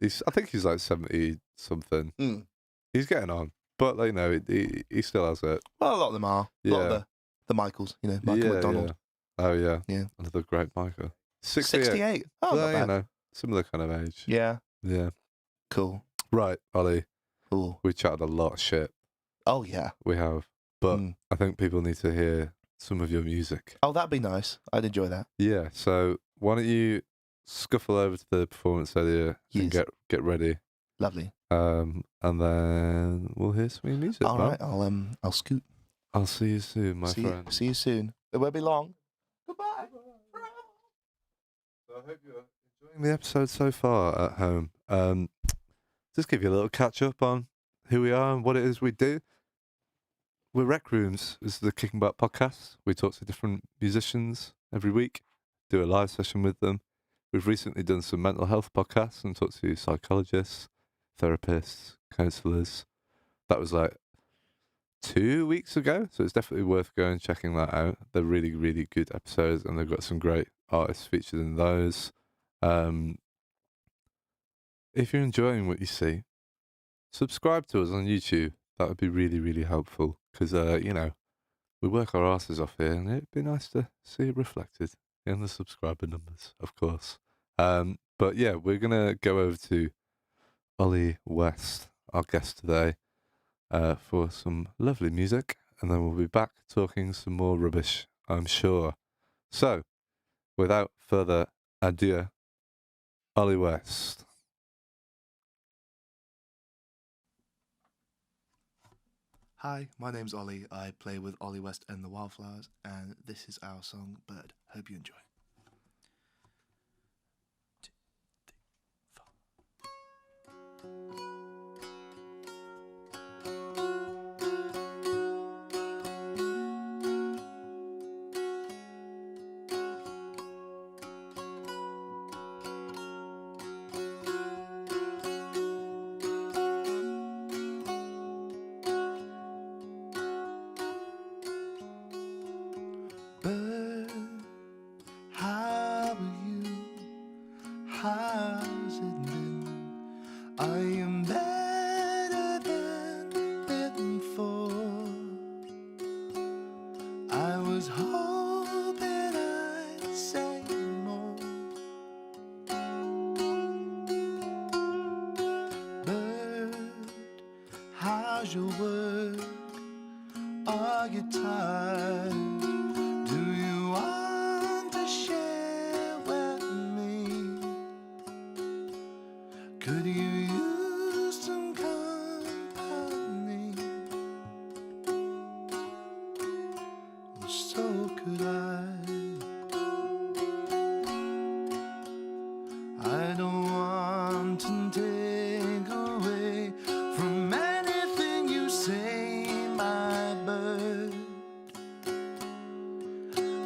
A: is? I think he's like 70 something. He's getting on, but like, you know, he still has it.
B: Well, a lot of them are. A lot of the Michaels, you know, Michael McDonald.
A: Yeah. Oh yeah.
B: Yeah.
A: Another great Michael. 68.
B: 68. Oh,
A: well,
B: not bad.
A: you know, similar kind of age.
B: Yeah.
A: Yeah.
B: Cool.
A: Right, Ollie.
B: Cool.
A: We chatted a lot of shit.
B: Oh yeah.
A: We have, but I think people need to hear some of your music.
B: Oh, that'd be nice. I'd enjoy that.
A: Yeah. So why don't you scuffle over to the performance area and get ready.
B: Lovely.
A: And then we'll hear some of your music.
B: All right. I'll scoot.
A: I'll see you soon, my friend.
B: See you soon. It won't be long. Goodbye.
A: So I hope you're enjoying the episode so far at home. Just give you a little catch up on who we are and what it is we do. We're Rec Rooms. This is the Kicking Back podcast. We talk to different musicians every week, do a live session with them. We've recently done some mental health podcasts and talked to psychologists, therapists, counsellors. That was like 2 weeks ago, so it's definitely worth going and checking that out. They're really, really good episodes, and they've got some great artists featured in those. If you're enjoying what you see, subscribe to us on YouTube. That would be really, really helpful because, you know, we work our asses off here, and it'd be nice to see it reflected in the subscriber numbers, of course. But yeah, we're going to go over to Olly West, our guest today, for some lovely music, and then we'll be back talking some more rubbish, I'm sure. So, without further ado, Olly West.
B: Hi, my name's Ollie. I play with Ollie West and the Wildflowers, and this is our song, Bird. Hope you enjoy. Bird, how are you? How's it been? Are you better than before? I was hoping I'd say more. Bird, how's your work? Are you tired? Do you want to share with me? Could you use some company? So could I. I don't want to take away from anything you say, my bird.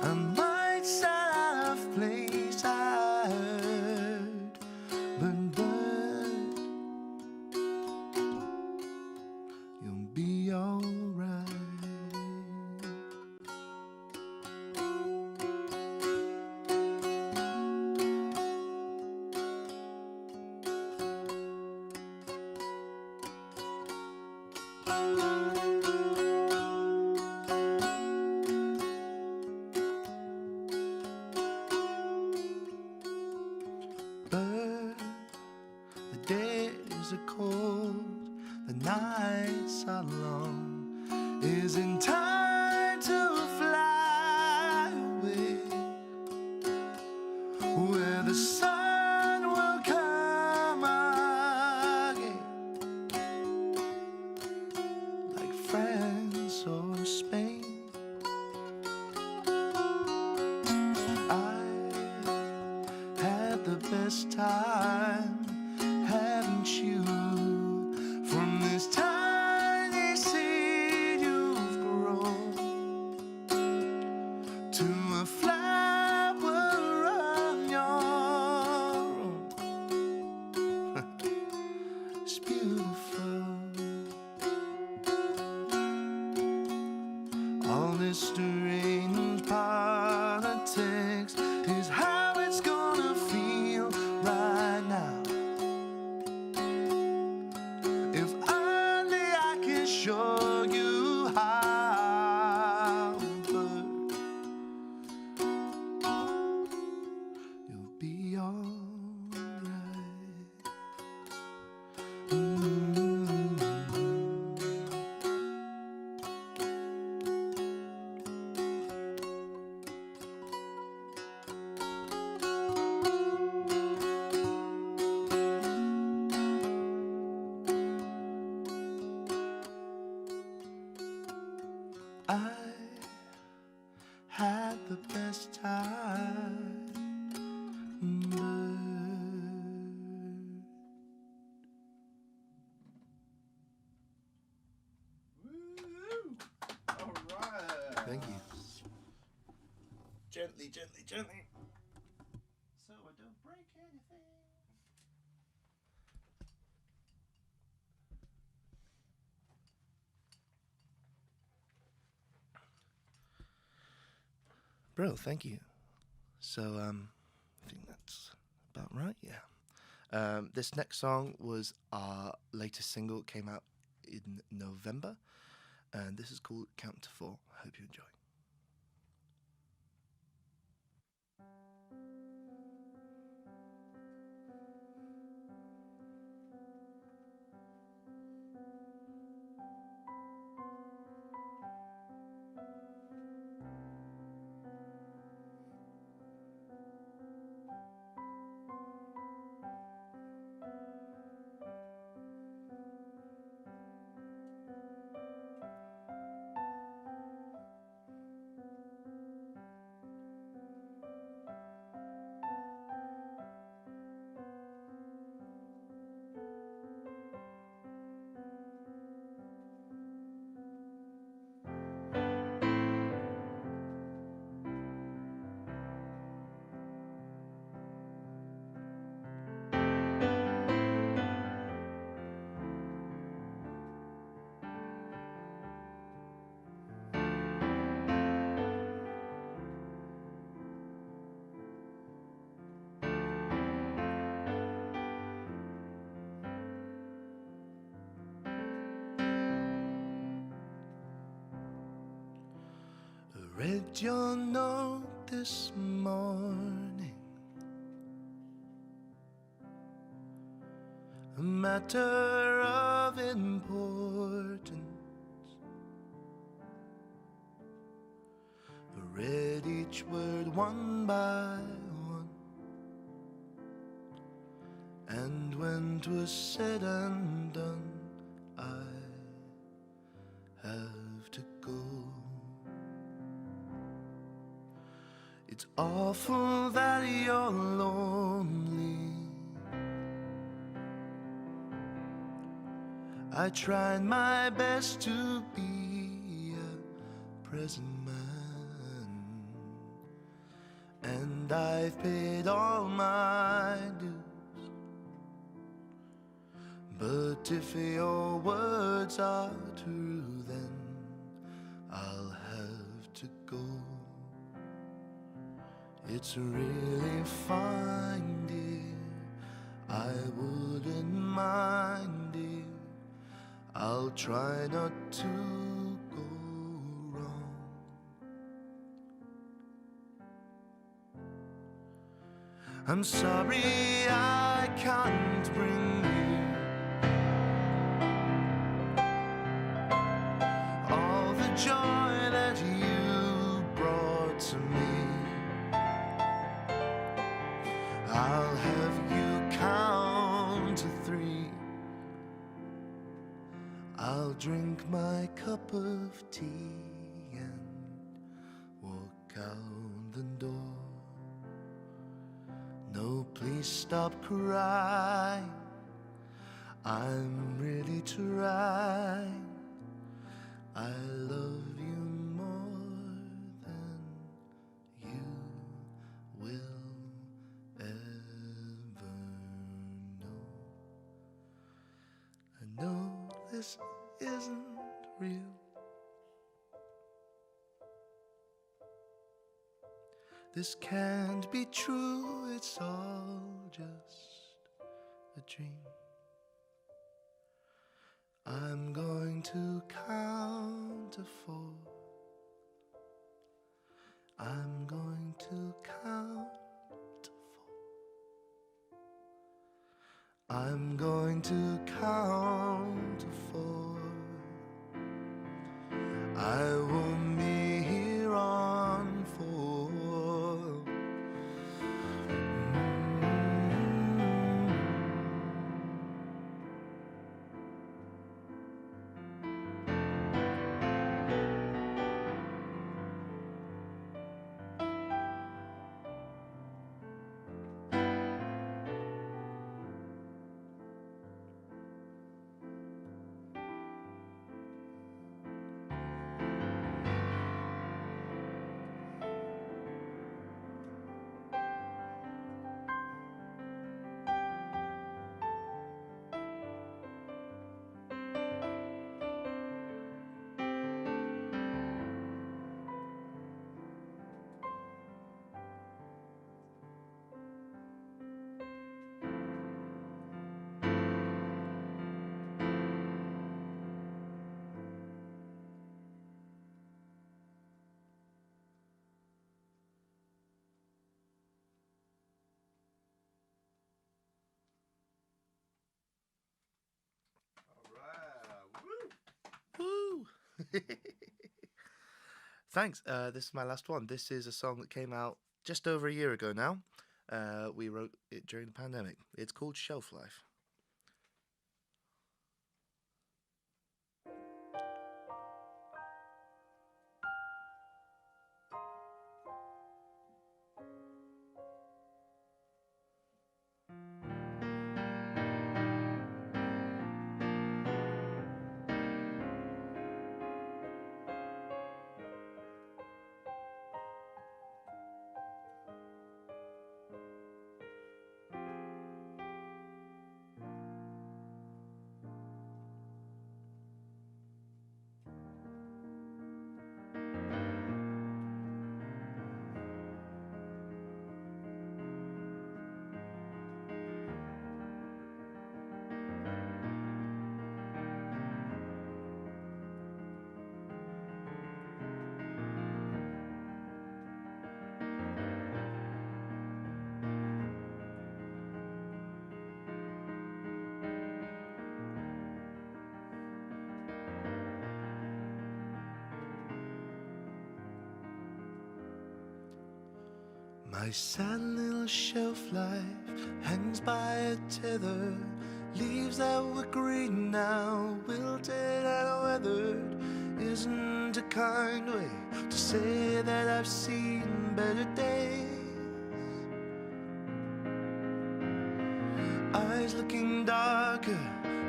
B: I might sound out of place, I heard, but bird, you'll be alright. Bird, the days are cold, the nights are long. Is it time to fly away, where the sun will come again, like France or Spain? I had the best time, haven't you? From this tiny seed you've grown to a flower on your own. It's beautiful. All this strange politics is how it's gonna feel right now. If only I can show you how, bird, you'll be alright. I had the best time, bird.
C: Woo! All right.
B: Thank you.
C: Gently, gently, gently. So I don't break anything.
B: Bro, thank you. So, I think that's about right, yeah. This next song was our latest single. It came out in November, and this is called Count to Four. I hope you enjoy. Read your note this morning, a matter of importance. I read each word one by one, and when 'twas said and done, I have to go. It's awful that you're lonely. I tried my best to be a present man, and I've paid all my dues. But if your words are true, then I'll have to go. It's really fine, dear, I wouldn't mind, dear. I'll try not to go wrong. I'm sorry I can't bring you all the joy that you brought to me. I'll have you count to 3. I'll drink my cup of tea and walk out the door. No, please stop crying, I'm really trying. I love you more than you will ever know. I know this isn't real. This can't be true, it's all just a dream. I'm going to count to 4. I'm going to count to 4. I'm going to count to 4. I won't be here on 4. Woo! Thanks. This is my last one. This is a song that came out just over a year ago now. We wrote it during the pandemic. It's called Shelf Life. My sad little shelf life hangs by a tether. Leaves that were green now, wilted and weathered. Isn't a kind way to say that I've seen better days. Eyes looking darker,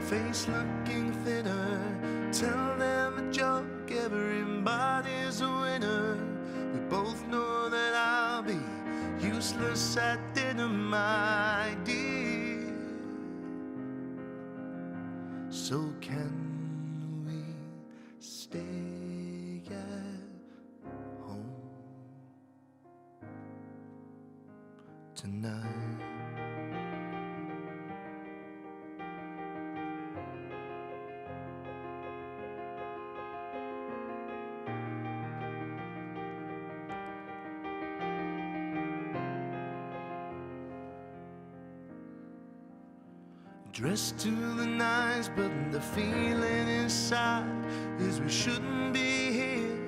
B: face looking thinner. Tell them a joke, everybody's a winner. We both know that I'll be useless at dinner, my dear. So can we stay at home tonight? Dressed to the nines, but the feeling inside is we shouldn't be here.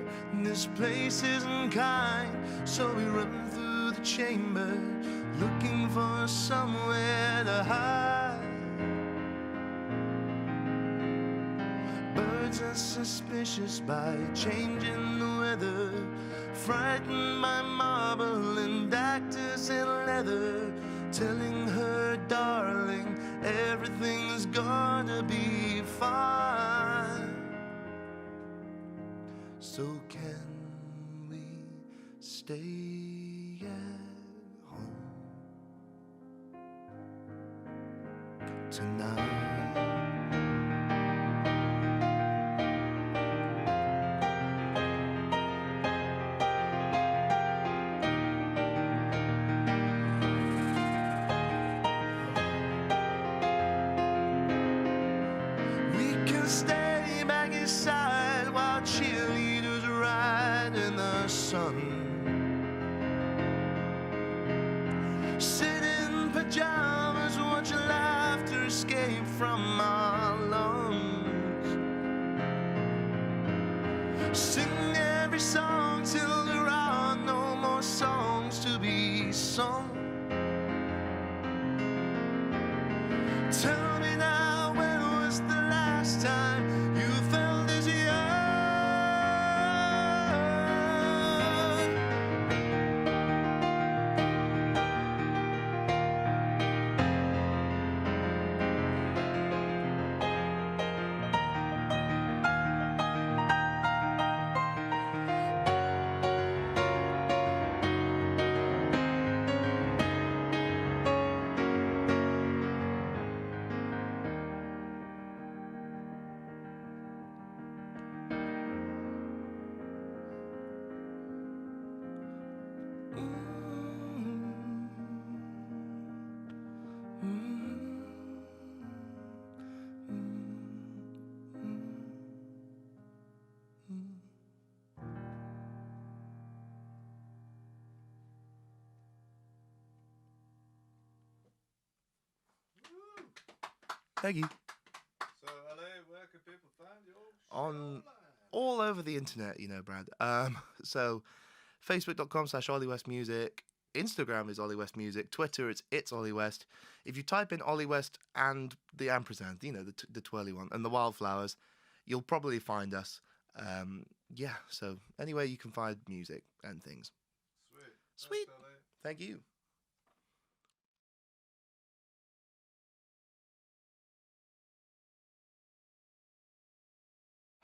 B: This place isn't kind, so we run through the chamber, looking for somewhere to hide. Birds are suspicious by changing the weather, frightened by marble and actors in leather, telling her, darling, everything's gonna be fine. So can we stay at home tonight? Stay back inside while cheerleaders ride in the sun. Sit in pajamas, watch laughter escape from our lungs. Sing every song till there are no more songs to be sung. Tell me now, when was the last time you felt this young? Thank you.
A: So, LA, where can people find you?
B: On all over the internet, you know, Brad. So facebook.com/Ollie West Music. Instagram is Ollie West Music. Twitter, it's Ollie West. If you type in Ollie West and the ampersand, you know, the twirly one, and the wildflowers, you'll probably find us. Yeah, so anywhere you can find music and things. Sweet.
A: Thanks, LA.
B: Thank you.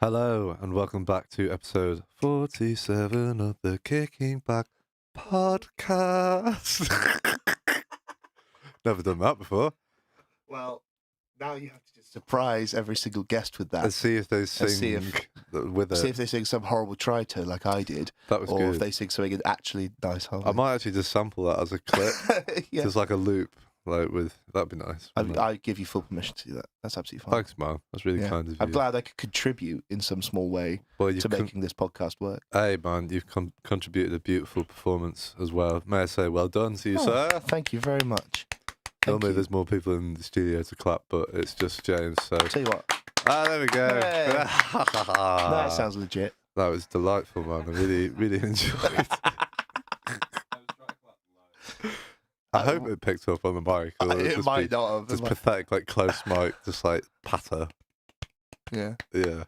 A: Hello, and welcome back to episode 47 of the Kicking Back podcast. Never done that before.
B: Well, now you have to just surprise every single guest with that.
A: And see if they sing
B: see if-
A: with it.
B: See if they sing some horrible tritone like I did,
A: That was
B: or
A: good.
B: if they sing something actually nice harmony.
A: I might actually just sample that as a clip,
B: Yeah.
A: just like a loop, that'd be nice. wouldn't it?
B: I give you full permission to do that. That's absolutely fine.
A: Thanks, man. That's really
B: Yeah.
A: kind of you.
B: I'm glad I could contribute in some small way
A: Well, you've
B: to making this podcast work.
A: hey, man, you've contributed a beautiful performance as well. May I say, well done to you,
B: Oh,
A: sir.
B: Thank you very much. Thank
A: Normally,
B: you.
A: there's more people in the studio to clap, but it's just James. So,
B: Tell you what,
A: there we go.
B: Hey. that sounds legit.
A: That was delightful, man. I really, really enjoyed it. I hope it picked up on the mic. Or
B: It
A: just
B: might
A: be,
B: not have.
A: just pathetic, like close mic, just like patter.
B: Yeah.
A: Yeah.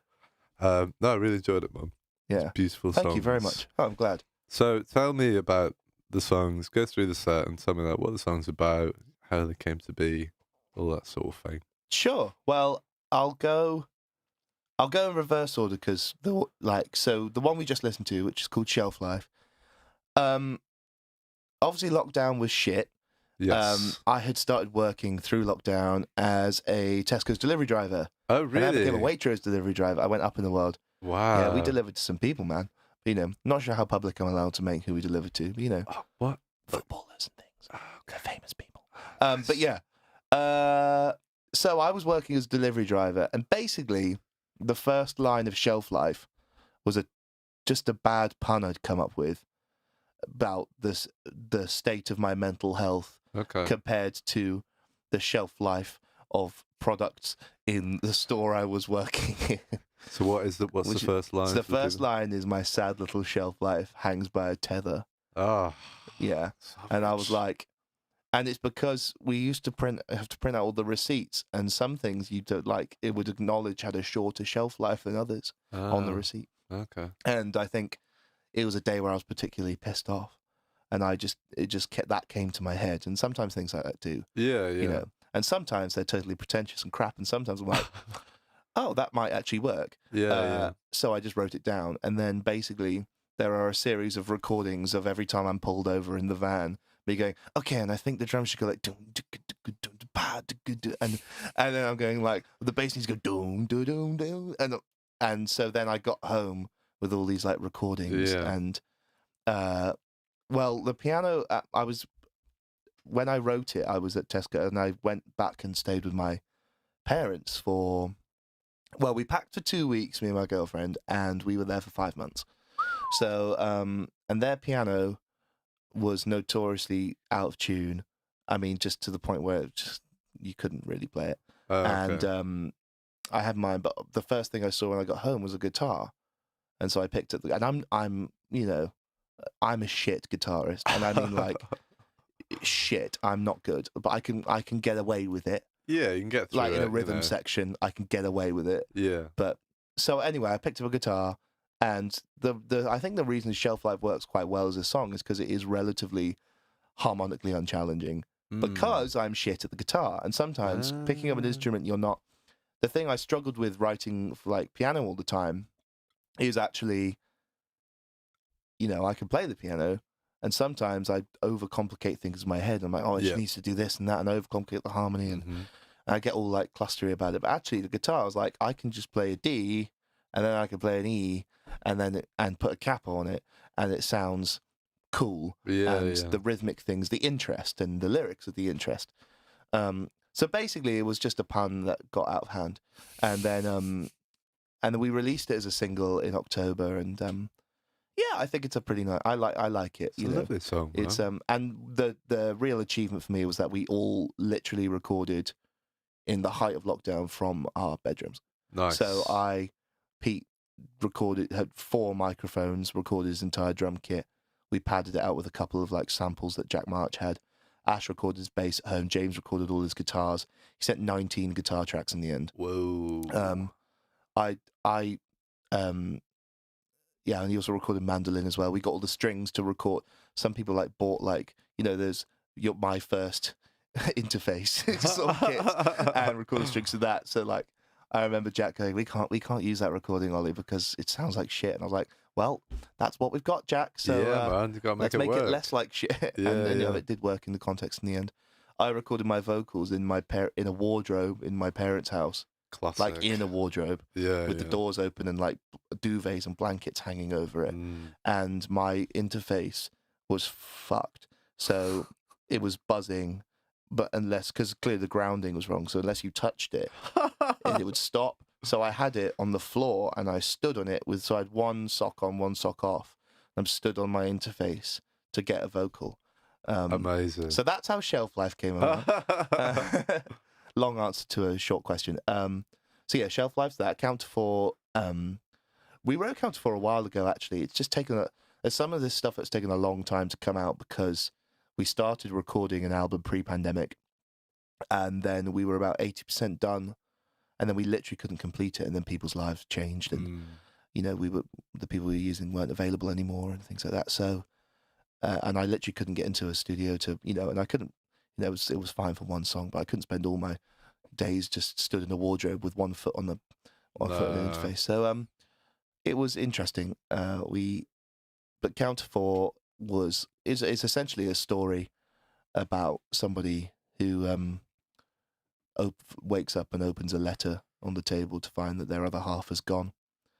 A: No, I really enjoyed it, man.
B: Yeah.
A: Beautiful songs.
B: Thank you very much. Oh, I'm glad.
A: So tell me about the songs. Go through the set and tell me like what the song's about, how they came to be, all that sort of thing.
B: Sure. Well, I'll go in reverse order because the one we just listened to, which is called Shelf Life. Obviously lockdown was shit.
A: Yes.
B: I had started working through lockdown as a Tesco's delivery driver.
A: Oh,
B: And
A: really?
B: I became a Waitrose delivery driver. I went up in the world.
A: Wow.
B: Yeah, we delivered to some people, man. You know, not sure how public I'm allowed to make who we delivered to, but you know,
A: What?
B: footballers and things.
A: Oh,
B: They're famous people. But yeah. So I was working as a delivery driver, and basically the first line of Shelf Life was just a bad pun I'd come up with about the state of my mental health
A: Okay.
B: compared to the shelf life of products in the store I was working in.
A: So what's the first line?
B: So the first line is my sad little shelf life hangs by a tether.
A: Oh.
B: Yeah. And I was like, and it's because we used to have to print out all the receipts, and some things you don't like, it would acknowledge had a shorter shelf life than others on the receipt.
A: Okay.
B: And I think it was a day where I was particularly pissed off, and that came to my head. And sometimes things like that do,
A: Yeah,
B: you know. And sometimes they're totally pretentious and crap, and sometimes I'm like, oh, that might actually work.
A: Yeah.
B: So I just wrote it down, and then basically there are a series of recordings of every time I'm pulled over in the van, me going, okay, and I think the drums should go like, and then I'm going like, the bass needs to go doom doom doom doom, and so then I got home with all these like recordings, and well, the piano, when I wrote it, I was at Tesco, and I went back and stayed with my parents we packed for 2 weeks, me and my girlfriend, and we were there for 5 months. So, and their piano was notoriously out of tune. I mean, just to the point where you couldn't really play it.
A: Okay.
B: And I had mine, but the first thing I saw when I got home was a guitar, and so I picked it. And I'm a shit guitarist, and I mean like shit. I'm not good, but I can get away with it.
A: Yeah, you can get through
B: like
A: it.
B: in a rhythm
A: you know.
B: section, I can get away with it.
A: Yeah.
B: But so anyway, I picked up a guitar, and I think the reason Shelf Life works quite well as a song is because it is relatively harmonically unchallenging. Because I'm shit at the guitar, and sometimes picking up an instrument you're not. The thing I struggled with writing for like piano all the time is actually, I can play the piano, and sometimes I overcomplicate things in my head. I'm like, oh, it just needs to do this and that, and overcomplicate the harmony, and I get all like clustery about it. But actually, the guitar, I was like, I can just play a D, and then I can play an E, and put a cap on it, and it sounds cool. The rhythmic things, the interest, and the lyrics of the interest. So basically, it was just a pun that got out of hand, and then we released it as a single in October, and I think it's a pretty nice. I like it.
A: It's a lovely song. Man.
B: It's and the real achievement for me was that we all literally recorded in the height of lockdown from our bedrooms.
A: Nice.
B: So Pete had 4 microphones, recorded his entire drum kit. We padded it out with a couple of like samples that Jack March had. Ash recorded his bass at home. James recorded all his guitars. He sent 19 guitar tracks in the end.
A: Whoa.
B: And he also recorded mandolin as well. We got all the strings to record. Some people bought there's my first interface sort of kit and recorded strings to that. So I remember Jack going, we can't use that recording, Ollie, because it sounds like shit. And I was like, well, that's what we've got, Jack. So
A: man, you gotta
B: let's make
A: work.
B: it less like shit. And it did work in the context in the end. I recorded my vocals in a wardrobe in my parents' house.
A: Classic.
B: Like in a wardrobe, with the doors open and like duvets and blankets hanging over it. And my interface was fucked. So it was buzzing, but because clearly the grounding was wrong. So unless you touched it, it would stop. So I had it on the floor and I stood on it so I had one sock on, one sock off. I'm stood on my interface to get a vocal.
A: Amazing.
B: So that's how Shelf Life came about. Long answer to a short question. Shelf Life's that. Counter4. We wrote Counter4 a while ago. Actually, it's just taken there's some of this stuff that's taken a long time to come out because we started recording an album pre-pandemic, and then we were about 80% done, and then we literally couldn't complete it, and then people's lives changed, and the people we were using weren't available anymore and things like that. So, and I literally couldn't get into a studio to, and I couldn't, it was fine for one song, but I couldn't spend all my days just stood in a wardrobe with one foot on the interface. So, it was interesting. But Counter 4 is essentially a story about somebody who wakes up and opens a letter on the table to find that their other half has gone.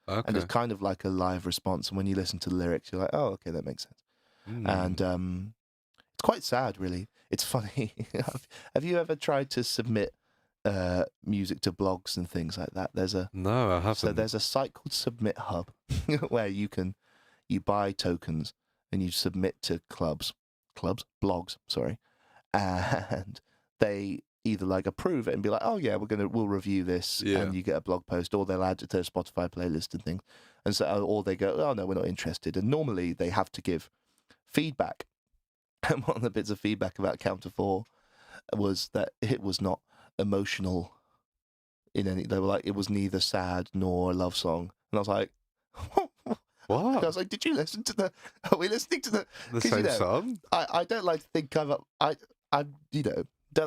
A: Okay.
B: And it's kind of like a live response. And when you listen to the lyrics, you're like, oh, okay, that makes sense. And it's quite sad, really. It's funny. Have you ever tried to submit music to blogs and things like that?
A: No, I haven't.
B: So there's a site called Submit Hub where you buy tokens and you submit to blogs, sorry, and they either like approve it and be like, oh yeah, we'll review this, and you get a blog post, or they'll add it to their Spotify playlist and things, and so, or they go, oh no, we're not interested, and normally they have to give feedback. And one of the bits of feedback about Counter 4 was that it was not emotional in any. They were like, it was neither sad nor a love song, and I was like,
A: what?
B: I was like, did you listen to the? Are we listening to the
A: same song?
B: I don't like to think don't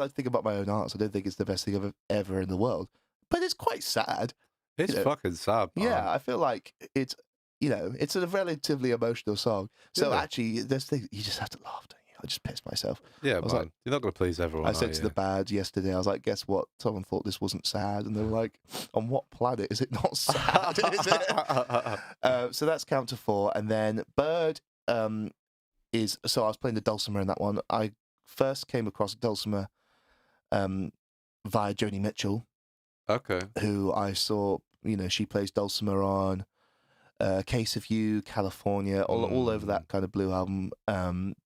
B: like to think about my own art. So I don't think it's the best thing ever in the world, but it's quite sad.
A: It's fucking sad, man.
B: Yeah, I feel like it's a relatively emotional song. So actually, there's things you just have to laugh, don't you? I just pissed myself.
A: Yeah, man.
B: Like,
A: you're not going to please everyone.
B: I said to the band yesterday, I was like, guess what? Someone thought this wasn't sad. And they were like, on what planet is it not sad? Is it? So that's Counter 4. And then Bird is... So I was playing the dulcimer in that one. I first came across dulcimer via Joni Mitchell.
A: Okay.
B: Who I saw, she plays dulcimer on Case of You, California, all over that kind of Blue album,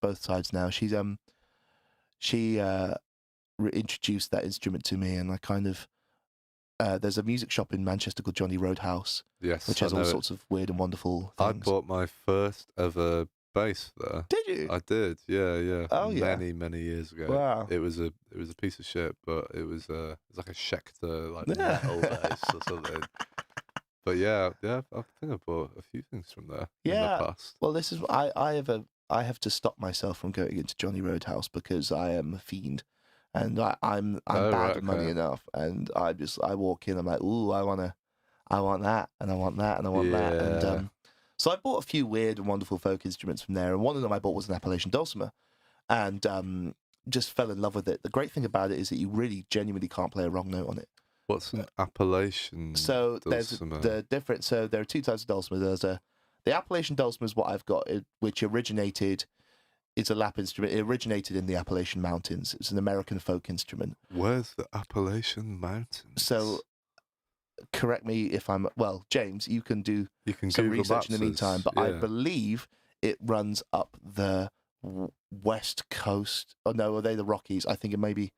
B: both sides now. She introduced that instrument to me, and I kind of there's a music shop in Manchester called Johnny Roadhouse,
A: yes,
B: which has all sorts of weird and wonderful things.
A: I bought my first ever bass there.
B: Did you?
A: I did, yeah.
B: Oh yeah,
A: many years ago.
B: Wow.
A: It was a piece of shit, but it was like a Schecter like metal bass or something. But yeah, I think I bought a few things from there in the past.
B: Well, this is I have to stop myself from going into Johnny Roadhouse because I am a fiend, and I'm bad at money enough, and I walk in, I'm like, ooh, I want that, and I want that, and I want that, and so I bought a few weird and wonderful folk instruments from there, and one of them I bought was an Appalachian dulcimer, and just fell in love with it. The great thing about it is that you really genuinely can't play a wrong note on it.
A: What's an Appalachian
B: So
A: dulcimer?
B: there's the different. So there are two types of dulcimer. There's the Appalachian dulcimer is what I've got, which originated. It's a lap instrument. It originated in the Appalachian Mountains. It's an American folk instrument.
A: Where's the Appalachian Mountains?
B: So, correct me if I'm James. You can do some
A: Google
B: research in the meantime. But I
A: yeah.
B: believe it runs up the west coast. Oh no, are they the Rockies? I think it may be.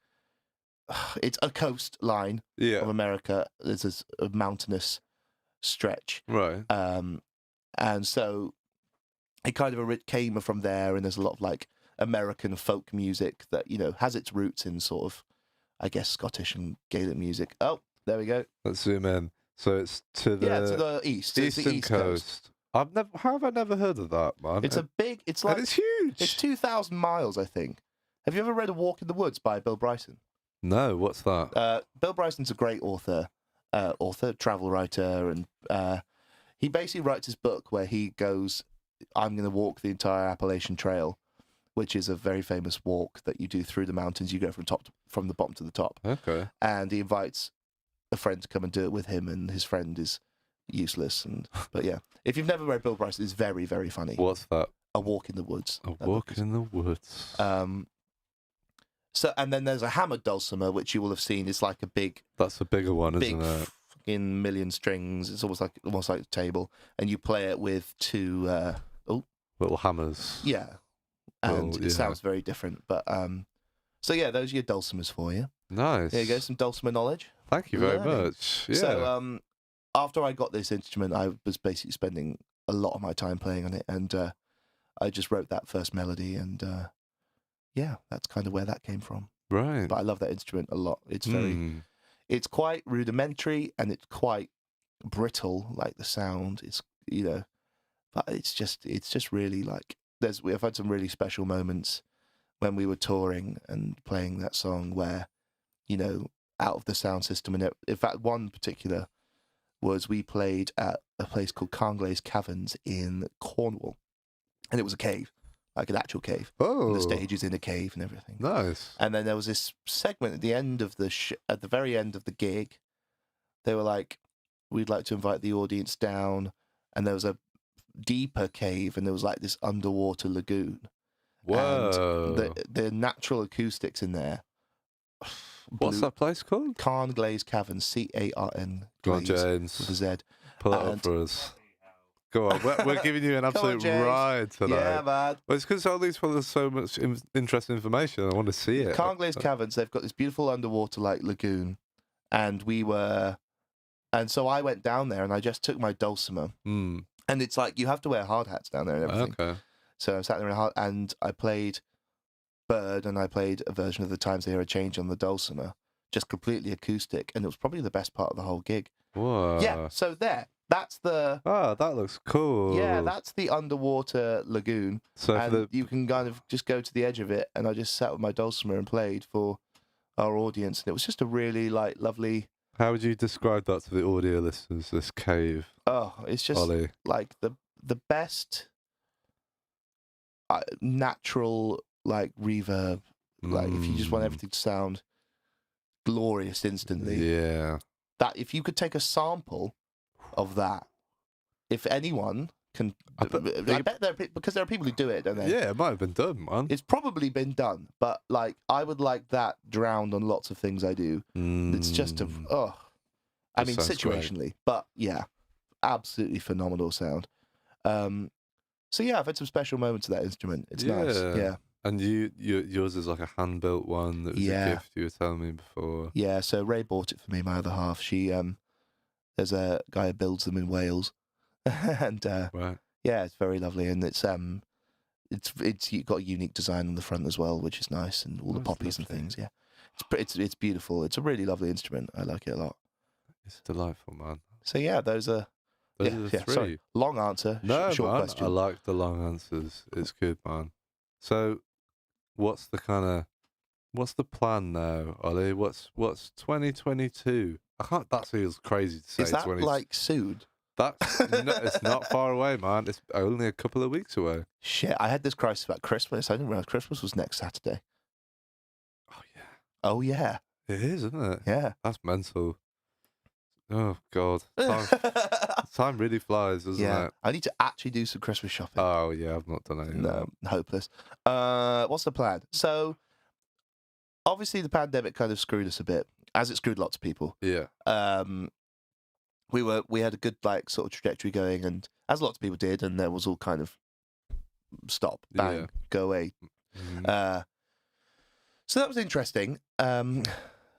B: It's a coastline of America. There's a mountainous stretch,
A: right?
B: And so it kind of came from there. And there's a lot of like American folk music that has its roots in sort of, I guess, Scottish and Gaelic music. Oh, there we go.
A: Let's zoom in. So it's to the
B: east.
A: Eastern
B: It's the East Coast.
A: How have I never heard of that, man?
B: It's it's
A: and it's huge.
B: It's 2,000 miles, I think. Have you ever read A Walk in the Woods by Bill Bryson?
A: No, what's that?
B: Bill Bryson's a great author, travel writer, and he basically writes his book where he goes, I'm going to walk the entire Appalachian Trail, which is a very famous walk that you do through the mountains. You go from the bottom to the top.
A: Okay.
B: And he invites a friend to come and do it with him, and his friend is useless. But yeah, if you've never read Bill Bryson, it's very, very funny.
A: What's that?
B: A Walk in the Woods.
A: A Walk in the Woods.
B: So, and then there's a hammered dulcimer, which you will have seen. It's like a big...
A: That's a bigger one, isn't it?
B: Fucking million strings. It's almost like a table. And you play it with two...
A: little hammers.
B: Yeah. And it sounds very different. But, so yeah, those are your dulcimers for you.
A: Nice.
B: There you go, some dulcimer knowledge.
A: Thank you very much. Yeah.
B: So, after I got this instrument, I was basically spending a lot of my time playing on it. And I just wrote that first melody and... yeah, that's kind of where that came from.
A: Right.
B: But I love that instrument a lot. It's very, it's quite rudimentary and it's quite brittle, like the sound. It's, but it's just really like, we've had some really special moments when we were touring and playing that song where, out of the sound system. And in fact, one particular was we played at a place called Carnglaze Caverns in Cornwall. And it was a cave, like an actual cave.
A: Oh.
B: And the stage is in a cave and everything.
A: Nice.
B: And then there was this segment at the end of at the very end of the gig. They were like, we'd like to invite the audience down. And there was a deeper cave and there was like this underwater lagoon.
A: Whoa.
B: And the natural acoustics in there.
A: What's that place called?
B: Carnglaze Caverns, C-A-R-N.
A: Go on,
B: Glaze
A: James.
B: with a Z.
A: Pull it up for us. Go on. We're giving you an absolute
B: James.
A: ride tonight.
B: Yeah, man.
A: Well, it's because all these full of so much interesting information. I want to see it.
B: Carnglaze Caverns, they've got this beautiful underwater like lagoon. And so I went down there and I just took my dulcimer.
A: Mm.
B: And it's like, you have to wear hard hats down there and everything.
A: Okay.
B: So I sat there and I played Bird and I played a version of The Times They Hear a Change on the dulcimer, just completely acoustic. And it was probably the best part of the whole gig.
A: Whoa.
B: Yeah, so that's the...
A: Oh, that looks cool.
B: Yeah, that's the underwater lagoon.
A: So
B: and you can kind of just go to the edge of it. And I just sat with my dulcimer and played for our audience. And it was just a really like lovely...
A: How would you describe that to the audio listeners, this cave?
B: Oh, it's just
A: Ollie?
B: like the best natural like reverb. Like if you just want everything to sound glorious instantly.
A: Yeah.
B: That if you could take a sample of that, if anyone can, I bet because there are people who do it, don't they?
A: Yeah, it might have been done, man.
B: It's probably been done, but like I would like that drowned on lots of things I do. It's just I mean, situationally,
A: great.
B: But yeah, absolutely phenomenal sound. So yeah, I've had some special moments of that instrument. It's nice. Yeah.
A: And yours is like a hand-built one that was a gift you were telling me before.
B: Yeah, so Ray bought it for me, my other half. She there's a guy who builds them in Wales. And
A: right.
B: Yeah, it's very lovely, and it's got a unique design on the front as well, which is nice, and all the poppies and things. Yeah, it's beautiful. It's a really lovely instrument. I like it a lot.
A: It's delightful, man.
B: So yeah, those are
A: the three.
B: Sorry, long answer.
A: No,
B: short
A: man,
B: question.
A: I like the long answers. It's good, man. So, what's the plan now, Ollie? What's 2022? That feels crazy to say.
B: Is that like soon?
A: It's not far away, man. It's only a couple of weeks away.
B: Shit, I had this crisis about Christmas. I didn't realize Christmas was next Saturday.
A: Oh yeah.
B: Oh yeah.
A: It is, isn't it?
B: Yeah.
A: That's mental. Oh God, time really flies, doesn't it?
B: I need to actually do some Christmas shopping.
A: Oh yeah, I've not done any.
B: No, hopeless. What's the plan? So, obviously, the pandemic kind of screwed us a bit, as it screwed lots of people.
A: Yeah.
B: We had a good like sort of trajectory going, and as lots of people did, and there was all kind of stop, bang, go away.
A: Mm-hmm.
B: So that was interesting.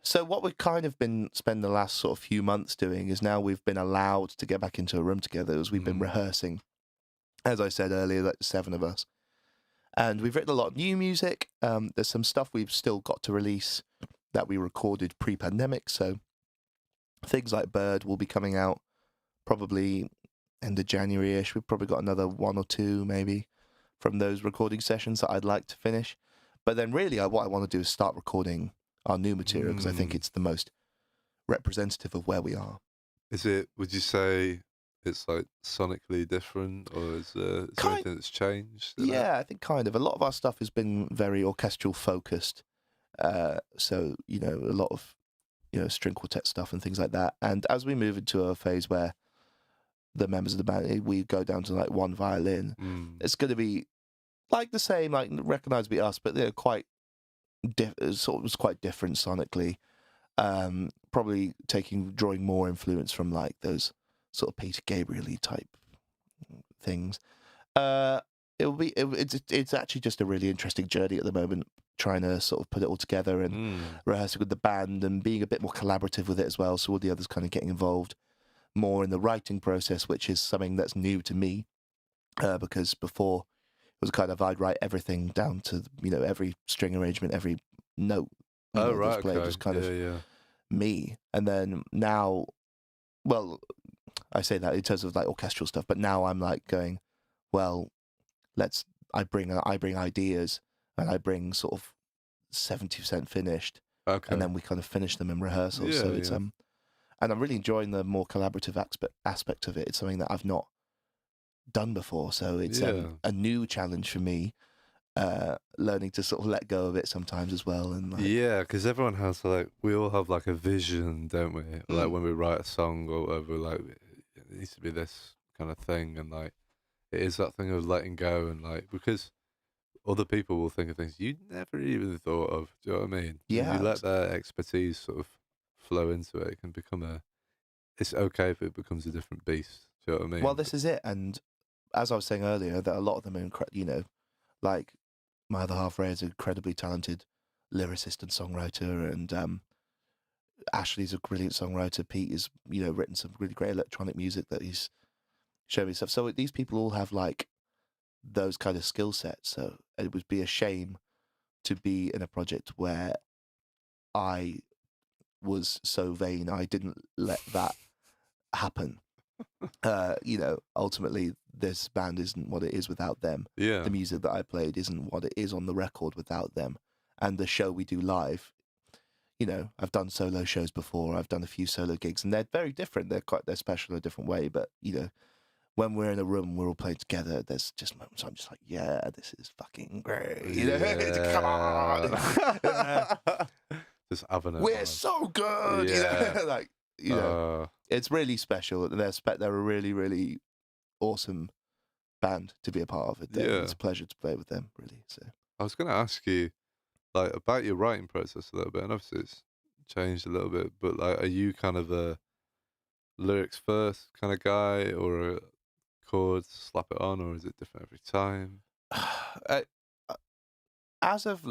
B: So what we've kind of been spending the last sort of few months doing is now we've been allowed to get back into a room together as we've been rehearsing. As I said earlier, like 7 of us. And we've written a lot of new music. There's some stuff we've still got to release that we recorded pre-pandemic. So things like Bird will be coming out probably end of January-ish. We've probably got another 1 or 2 maybe from those recording sessions that I'd like to finish. But then really what I want to do is start recording our new material because I think it's the most representative of where we are.
A: Would you say it's like sonically different, or is there anything that's changed?
B: Yeah, I think kind of. A lot of our stuff has been very orchestral focused. So, a lot of, string quartet stuff and things like that. And as we move into a phase where the members of the band, we go down to like 1 violin, it's going to be like the same, like recognisably us, but they're quite was quite different sonically. Probably drawing more influence from like those sort of Peter Gabriel-y type things. It's actually just a really interesting journey at the moment, trying to sort of put it all together and rehearsing with the band and being a bit more collaborative with it as well. So all the others kind of getting involved more in the writing process, which is something that's new to me, because before was kind of I'd write everything down to every string arrangement, every note.
A: Oh,
B: That's
A: right,
B: played
A: okay.
B: was kind of
A: yeah.
B: me. And then now, well, I say that in terms of like orchestral stuff, but now I'm like going, well, I bring ideas, and I bring sort of 70% finished,
A: Okay.
B: and then we kind of finish them in rehearsals.
A: Yeah,
B: So it's
A: yeah.
B: and I'm really enjoying the more collaborative aspect of it. It's something that I've not done before, so it's
A: Yeah.
B: a new challenge for me. Learning to sort of let go of it sometimes as well, and like,
A: Yeah, because everyone has we all have like a vision, don't we? Like when we write a song or whatever, like it needs to be this kind of thing, and like it is that thing of letting go, and like because other people will think of things you never even thought of. Do you know what I mean?
B: Yeah.
A: You let their expertise sort of flow into it. It can become it's okay if it becomes a different beast. Do you know what I mean?
B: well, this is it. And as I was saying earlier, that a lot of them are like my other half, Ray, is an incredibly talented lyricist and songwriter, and Ashley's a brilliant songwriter. Pete has written some really great electronic music that he's shown me stuff. So these people all have like those kind of skill sets. So it would be a shame to be in a project where I was so vain I didn't let that happen. Ultimately this band isn't what it is without them.
A: Yeah.
B: The music that I played isn't what it is on the record without them. And the show we do live, I've done solo shows before, I've done a few solo gigs, and they're very different. They're special in a different way, but when we're in a room, we're all playing together, there's just moments I'm just like, yeah, this is fucking great. Come on.
A: Just having it.
B: We're so good.
A: Yeah.
B: It's really special. They're a really, really awesome band to be a part of. It's a pleasure to play with them, really. So
A: I was going to ask you, like, about your writing process a little bit, and obviously it's changed a little bit, but like, are you kind of a lyrics first kind of guy, or a chords slap it on, or is it different every time?
B: as of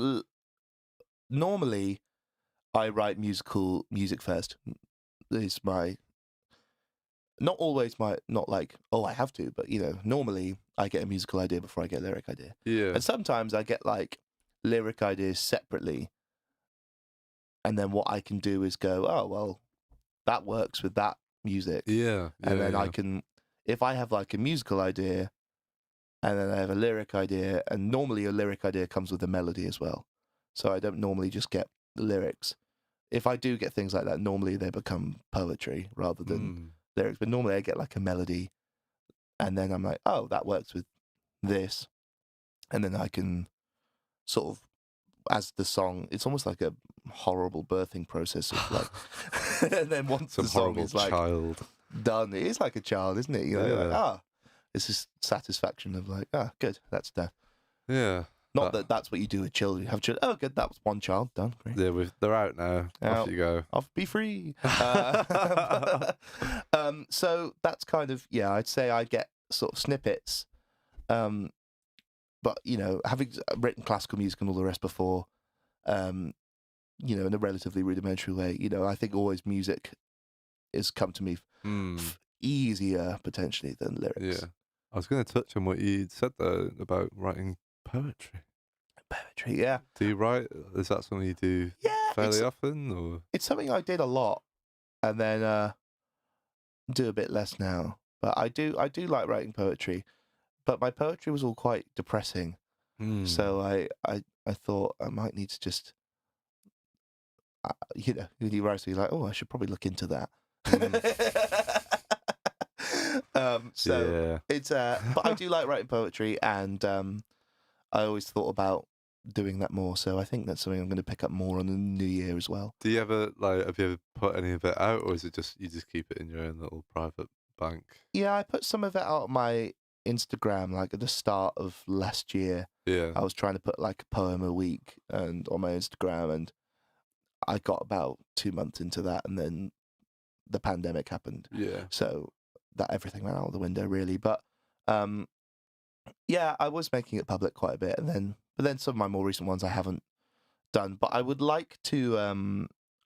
B: normally, I write music first. Is my not always my not like I have to, but normally I get a musical idea before I get a lyric idea.
A: Yeah.
B: And sometimes I get like lyric ideas separately, and then what I can do is go, oh well, that works with that music.
A: Yeah.
B: And then I can, if I have like a musical idea, and then I have a lyric idea, and normally a lyric idea comes with a melody as well. So I don't normally just get the lyrics. If I do get things like that, normally they become poetry rather than lyrics. But normally I get like a melody, and then I'm like, oh, that works with this. And then I can sort of, as the song, it's almost like a horrible birthing process of like, and then once
A: some
B: the song
A: horrible
B: is like
A: child
B: done, it is like a child, isn't it? Like, it's this satisfaction of like, good, that's done.
A: Yeah.
B: Not that's what you do with children. You have children. Oh, good, that was one child done. Great.
A: Yeah, they're out now. Off you go.
B: Off, be free. So that's kind of I'd say I get sort of snippets, but having written classical music and all the rest before, in a relatively rudimentary way, I think always music has come to me easier potentially than lyrics.
A: Yeah. I was going to touch on what you said there about writing poetry.
B: Poetry, yeah.
A: Do you write? Is that something you do fairly often, or?
B: It's something I did a lot, and then do a bit less now. But I do like writing poetry, but my poetry was all quite depressing. So I thought I might need to just, you write, so you're like, I should probably look into that. It's but I do like writing poetry, and I always thought about doing that more. So I think that's something I'm going to pick up more on the new year as well.
A: Do you ever have you ever put any of it out, or is it just you just keep it in your own little private bank?
B: Yeah, I put some of it out on my Instagram, like at the start of last year.
A: Yeah.
B: I was trying to put like a poem a week and on my Instagram, and I got about 2 months into that, and then the pandemic happened.
A: Yeah.
B: So that everything went out the window, really. But I was making it public quite a bit, but then some of my more recent ones I haven't done. But I would like to,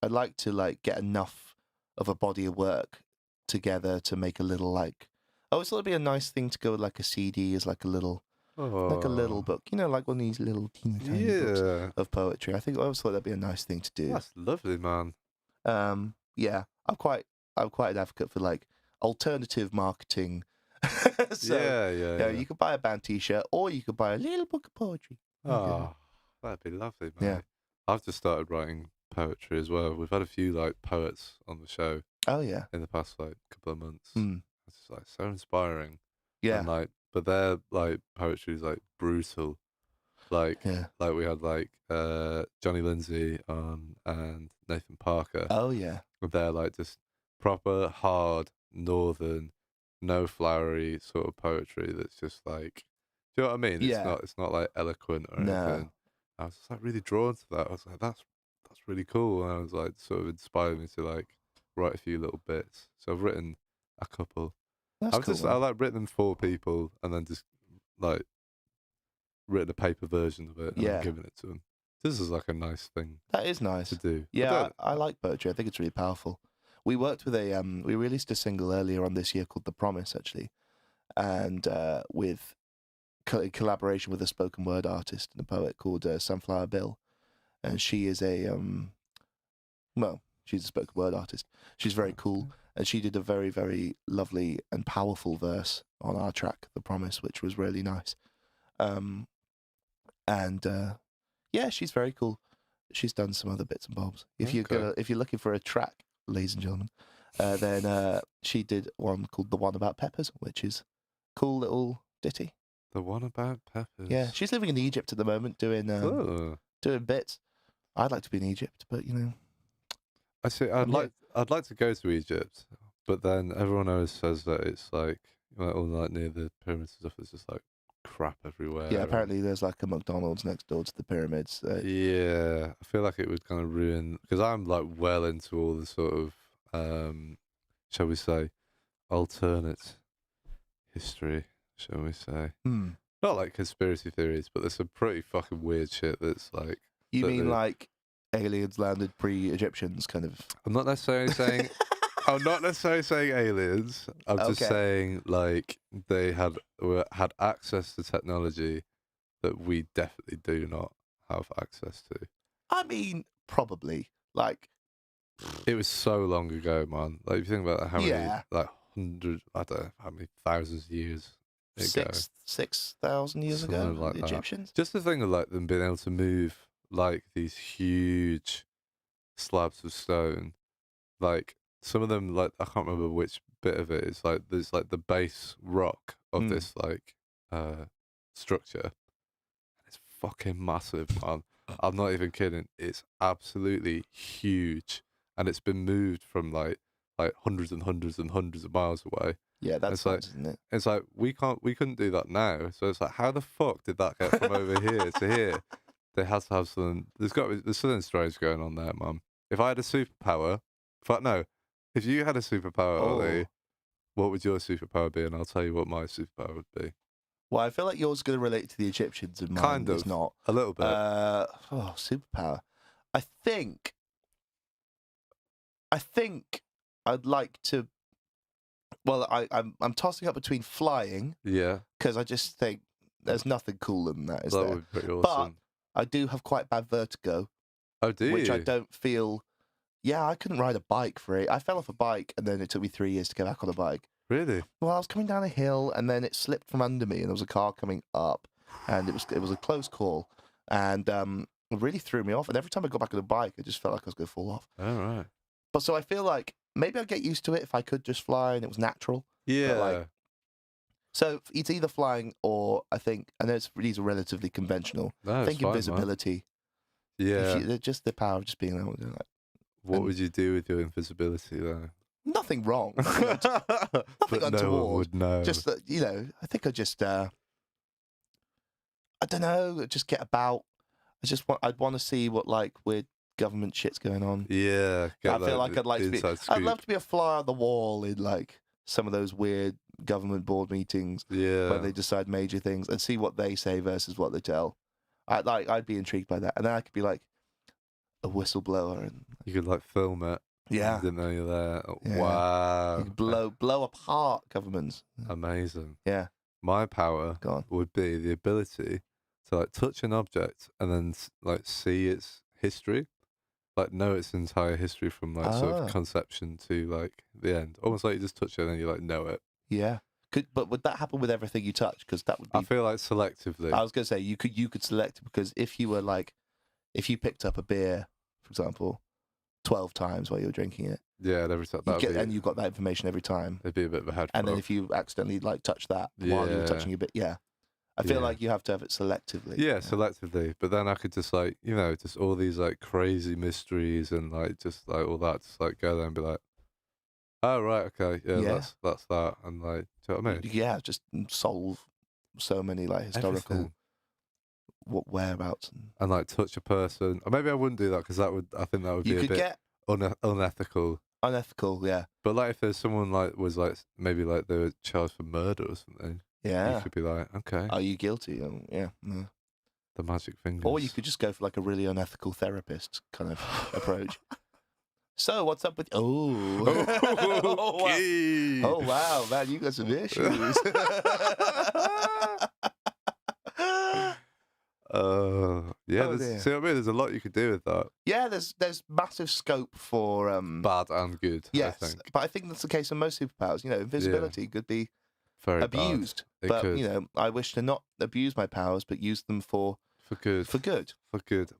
B: I'd like to like get enough of a body of work together to make a little like, it's thought it'd be a nice thing to go with like a CD as like a little like a little
A: Oh,
B: book, like one of these little teeny tiny books
A: yeah.
B: of poetry. I always thought that'd be a nice thing to do.
A: That's lovely, man.
B: Yeah, I'm quite an advocate for like alternative marketing. So
A: Yeah.
B: you could buy a band T-shirt, or you could buy a little book of poetry.
A: Oh, that'd be lovely, mate.
B: Yeah.
A: I've just started writing poetry as well. We've had a few like poets on the show
B: Oh yeah.
A: in the past like couple of months.
B: Mm.
A: It's just like so inspiring.
B: Yeah.
A: And like, but their like poetry is like brutal. Like,
B: Yeah.
A: like we had like Johnny Lindsay on and Nathan Parker.
B: Oh yeah.
A: They're like just proper hard northern, no flowery sort of poetry. That's just like, do you know what I mean?
B: Yeah.
A: It's not like eloquent or
B: No.
A: anything. I was just like really drawn to that. I was like, that's really cool. And I was like, sort of inspired me to like write a few little bits. So I've written a couple.
B: That's
A: I've
B: cool.
A: just I like written them for people and then just like written a paper version of it and
B: Yeah.
A: then given it to them. This is like a nice thing
B: That is nice.
A: to do.
B: Yeah, I like poetry. I think it's really powerful. We worked with we released a single earlier on this year called "The Promise," actually, and with collaboration with a spoken word artist and a poet called Sunflower Bill, and she is she's a spoken word artist. She's very cool, and she did a very, very lovely and powerful verse on our track, "The Promise," which was really nice. Yeah, she's very cool. She's done some other bits and bobs. If you're looking for a track, ladies and gentlemen, then she did one called "The One About Peppers," which is a cool little ditty.
A: The one about peppers.
B: Yeah, she's living in Egypt at the moment, doing bits. I'd like to be in Egypt, but
A: I see. I'd like to go to Egypt, but then everyone always says that it's like all like near the pyramids and stuff. It's just like crap everywhere.
B: yeah. Apparently, there's like a McDonald's next door to the pyramids.
A: Yeah, I feel like it would kind of ruin because I'm like well into all the sort of shall we say, alternate history. Shall we say? Not like conspiracy theories, but there's some pretty fucking weird shit that's like.
B: You mean like aliens landed pre-Egyptians, kind of?
A: I'm not necessarily saying. I'm not necessarily saying aliens. I'm just saying like they had access to technology that we definitely do not have access to.
B: I mean, probably. Like,
A: it was so long ago, man. Like, if you think about how many,
B: Yeah.
A: like hundreds, I don't know how many thousands of years ago.
B: 6,000 years ago,
A: Something like
B: the
A: that.
B: Egyptians.
A: Just the thing of like them being able to move like these huge slabs of stone, like some of them, like I can't remember which bit of it is like there's like the base rock of this like structure. It's fucking massive, man. I'm not even kidding. It's absolutely huge, and it's been moved from like hundreds and hundreds and hundreds of miles away.
B: Yeah, that's
A: like,
B: isn't it?
A: It's like we couldn't do that now. So it's like, how the fuck did that get from over here to here? There has to have something. There's something strange going on there, Mum. If I had a superpower, if you had a superpower, Ollie, what would your superpower be? And I'll tell you what my superpower would be.
B: Well, I feel like yours is going to relate to the Egyptians, and mine
A: Kind
B: is
A: of.
B: not.
A: A little bit.
B: Superpower. I think I'd like to. Well, I'm tossing up between flying.
A: Yeah.
B: Because I just think there's nothing cooler than that, is there?
A: That would be pretty awesome.
B: But I do have quite bad vertigo.
A: Oh, do you?
B: Which I don't feel. Yeah, I couldn't ride a bike for it. I fell off a bike, and then it took me 3 years to get back on a bike.
A: Really?
B: Well, I was coming down a hill, and then it slipped from under me, and there was a car coming up, and it was a close call, and it really threw me off. And every time I got back on the bike, I just felt like I was going to fall off.
A: All right.
B: But so I feel like maybe I'd get used to it if I could just fly and it was natural.
A: Yeah.
B: So it's either flying or I know these are relatively conventional.
A: No,
B: I think invisibility.
A: Yeah.
B: Just the power of just being able to do that.
A: What would you do with your invisibility, though?
B: Nothing wrong. Nothing
A: But
B: untoward.
A: no one would know.
B: Just that, I think I just, I don't know, just get about. I'd want to see what like weird government shit's going on.
A: Yeah.
B: I feel like I'd like to be.
A: Scoop.
B: I'd love to be a fly on the wall in like some of those weird government board meetings where they decide major things and see what they say versus what they tell. I'd be intrigued by that, and then I could be like a whistleblower, and
A: you could like film it.
B: Yeah.
A: You didn't know you're there.
B: Yeah.
A: Wow.
B: You could blow apart governments.
A: Amazing.
B: Yeah.
A: my power
B: Go on.
A: would be the ability to like touch an object and then like see its history, like know its entire history from like sort of conception to like the end. Almost like you just touch it and you like know it.
B: Yeah. But would that happen with everything you touch? Because that would be.
A: I feel like selectively.
B: I was going to say you could select it, because if you were like, if you picked up a beer, for example, 12 times while you were drinking it,
A: Yeah, and every time
B: and you got that information every time.
A: It'd be a bit of a head.
B: And then if you accidentally like touch that while you were touching a bit, I feel like you have to have it selectively.
A: Yeah, selectively. But then I could just like, you know, just all these like crazy mysteries and like just like all that, just like go there and be like, oh right, okay, that's that, and like, do you know what I mean?
B: Yeah, just solve so many like historical
A: Everything.
B: whereabouts
A: and like touch a person. Or maybe I wouldn't do that because I think that would be a bit unethical.
B: Unethical, yeah.
A: But like if there's someone like was like maybe like they were charged for murder or something,
B: Yeah.
A: you could be like, okay,
B: Are you guilty? Yeah.
A: the magic fingers.
B: Or you could just go for like a really unethical therapist kind of approach. So what's up with?
A: Okay.
B: Oh wow, man, you got some issues.
A: Yeah. See what I mean? There's a lot you could do with that.
B: Yeah, there's massive scope for
A: Bad and good.
B: Yes,
A: I think.
B: but I think that's the case with most superpowers. You know, invisibility could be
A: Very
B: abused,
A: bad.
B: but
A: could.
B: you know, I wish to not abuse my powers, but use them for
A: good.
B: For good.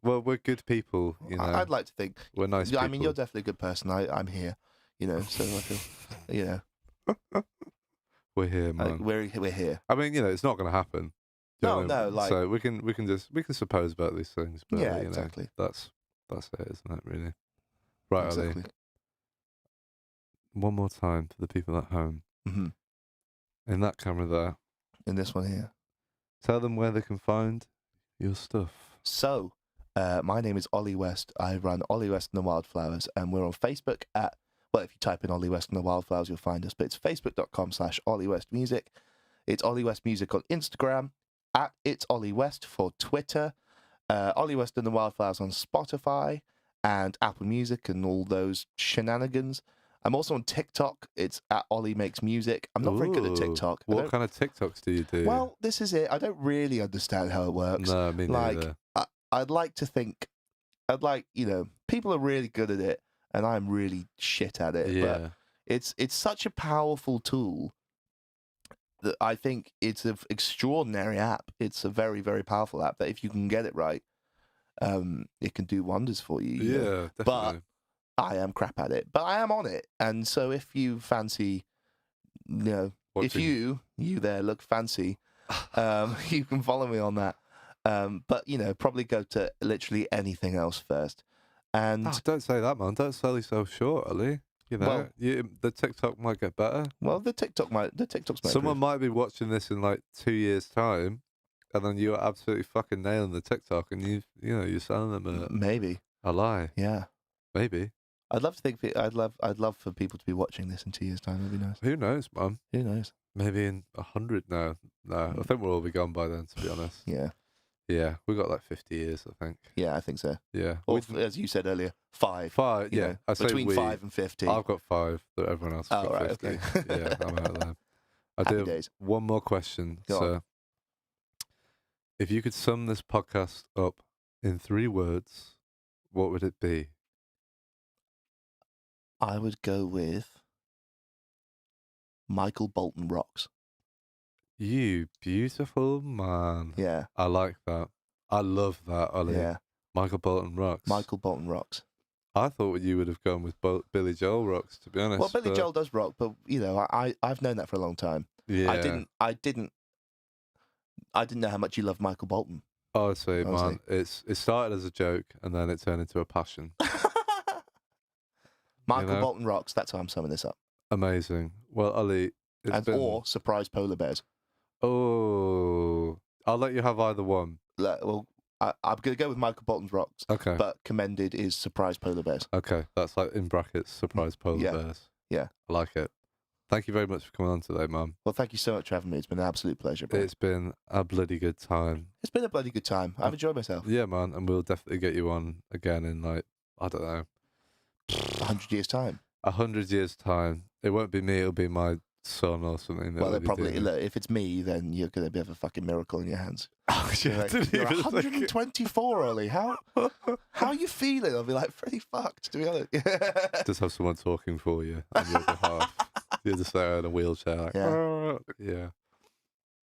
A: Well, we're good people. You know,
B: I'd like to think
A: we're nice.
B: I
A: people.
B: mean, you're definitely a good person. I'm here. You know, so I feel, you know,
A: we're here, man.
B: We're here.
A: I mean, you know, it's not going to happen.
B: No, like,
A: so we can suppose about these things, but
B: yeah,
A: you know,
B: exactly.
A: that's it, isn't it? Really, right,
B: exactly.
A: Ollie. One more time for the people at home.
B: Mm-hmm.
A: In that camera there.
B: In this one here.
A: Tell them where they can find your stuff.
B: So, my name is Ollie West. I run Ollie West and the Wildflowers, and we're on Facebook at. Well, if you type in Ollie West and the Wildflowers, you'll find us. But it's facebook.com/Ollie West Music. It's Ollie West Music on Instagram. At It's Ollie West for Twitter, Ollie West and the Wildflowers on Spotify and Apple Music and all those shenanigans. I'm also on TikTok. It's at Ollie Makes Music. I'm not very good at TikTok.
A: What kind of TikToks do you do?
B: Well, this is it. I don't really understand how it works.
A: No, me neither.
B: I'd like to think, you know, people are really good at it and I'm really shit at it.
A: Yeah.
B: But it's such a powerful tool. That I think it's an extraordinary app. It's a very, very powerful app that if you can get it right, it can do wonders for you.
A: Yeah,
B: know?
A: definitely.
B: But I am crap at it. But I am on it. And so if you fancy, you know, if you there look fancy, you can follow me on that. But, you know, probably go to literally anything else first. And
A: don't say that, man. Don't sell yourself short, Ollie. You know, the TikTok might get better.
B: Well, the TikToks might.
A: Someone might be watching this in like 2 years' time, and then you're absolutely fucking nailing the TikTok, and you're selling them
B: maybe
A: a lie.
B: Yeah,
A: maybe.
B: I'd love to think. I'd love for people to be watching this in 2 years' time. That'd be nice.
A: Who knows, man?
B: Who knows?
A: Maybe in 100 now. No, I think we'll all be gone by then. To be honest.
B: Yeah.
A: Yeah, we got like 50 years, I think.
B: Yeah, I think so.
A: Yeah.
B: Or as you said earlier, 5.
A: 5, yeah.
B: I say between 5 and 50.
A: I've got 5, but everyone else has got 50.
B: Okay.
A: Yeah, I'm out of there. I
B: Happy
A: do
B: days.
A: one more question,
B: Go
A: sir.
B: on.
A: If you could sum this podcast up in 3 words, what would it be?
B: I would go with Michael Bolton Rocks.
A: You beautiful man.
B: Yeah.
A: I like that. I love that, Ollie.
B: Yeah.
A: Michael Bolton Rocks.
B: Michael Bolton Rocks.
A: I thought you would have gone with Billy Joel Rocks, to be honest.
B: Well, Billy Joel does rock, but you know, I've known that for a long time.
A: Yeah.
B: I didn't know how much you love Michael Bolton.
A: Honestly, man, it started as a joke and then it turned into a passion.
B: Michael Bolton Rocks. That's how I'm summing this up.
A: Amazing. Well, Ollie,
B: or surprise polar bears.
A: Oh, I'll let you have either one.
B: Well, I'm going to go with Michael Bolton's Rocks.
A: Okay.
B: But commended is surprise polar bears.
A: Okay, that's like in brackets, surprise polar bears.
B: Yeah.
A: I like it. Thank you very much for coming on today, Mum.
B: Well, thank you so much for having me. It's been an absolute pleasure, bro.
A: It's been a bloody good time.
B: It's been a bloody good time. I've enjoyed myself.
A: Yeah, man, and we'll definitely get you on again in like, I don't know,
B: 100 years' time.
A: 100 years' time. It won't be me, it'll be my son or something. That
B: Well,
A: would
B: they're
A: be
B: probably
A: doing it.
B: look, if it's me, then you're going to have a fucking miracle in your hands.
A: Oh, shit,
B: You're,
A: I didn't
B: you're
A: even think it.
B: 124, Ollie. How are you feeling? I'll be like, pretty fucked, to be honest.
A: Just have someone talking for you on your behalf. You're just there in a wheelchair, like,
B: Yeah.
A: "Ah," yeah.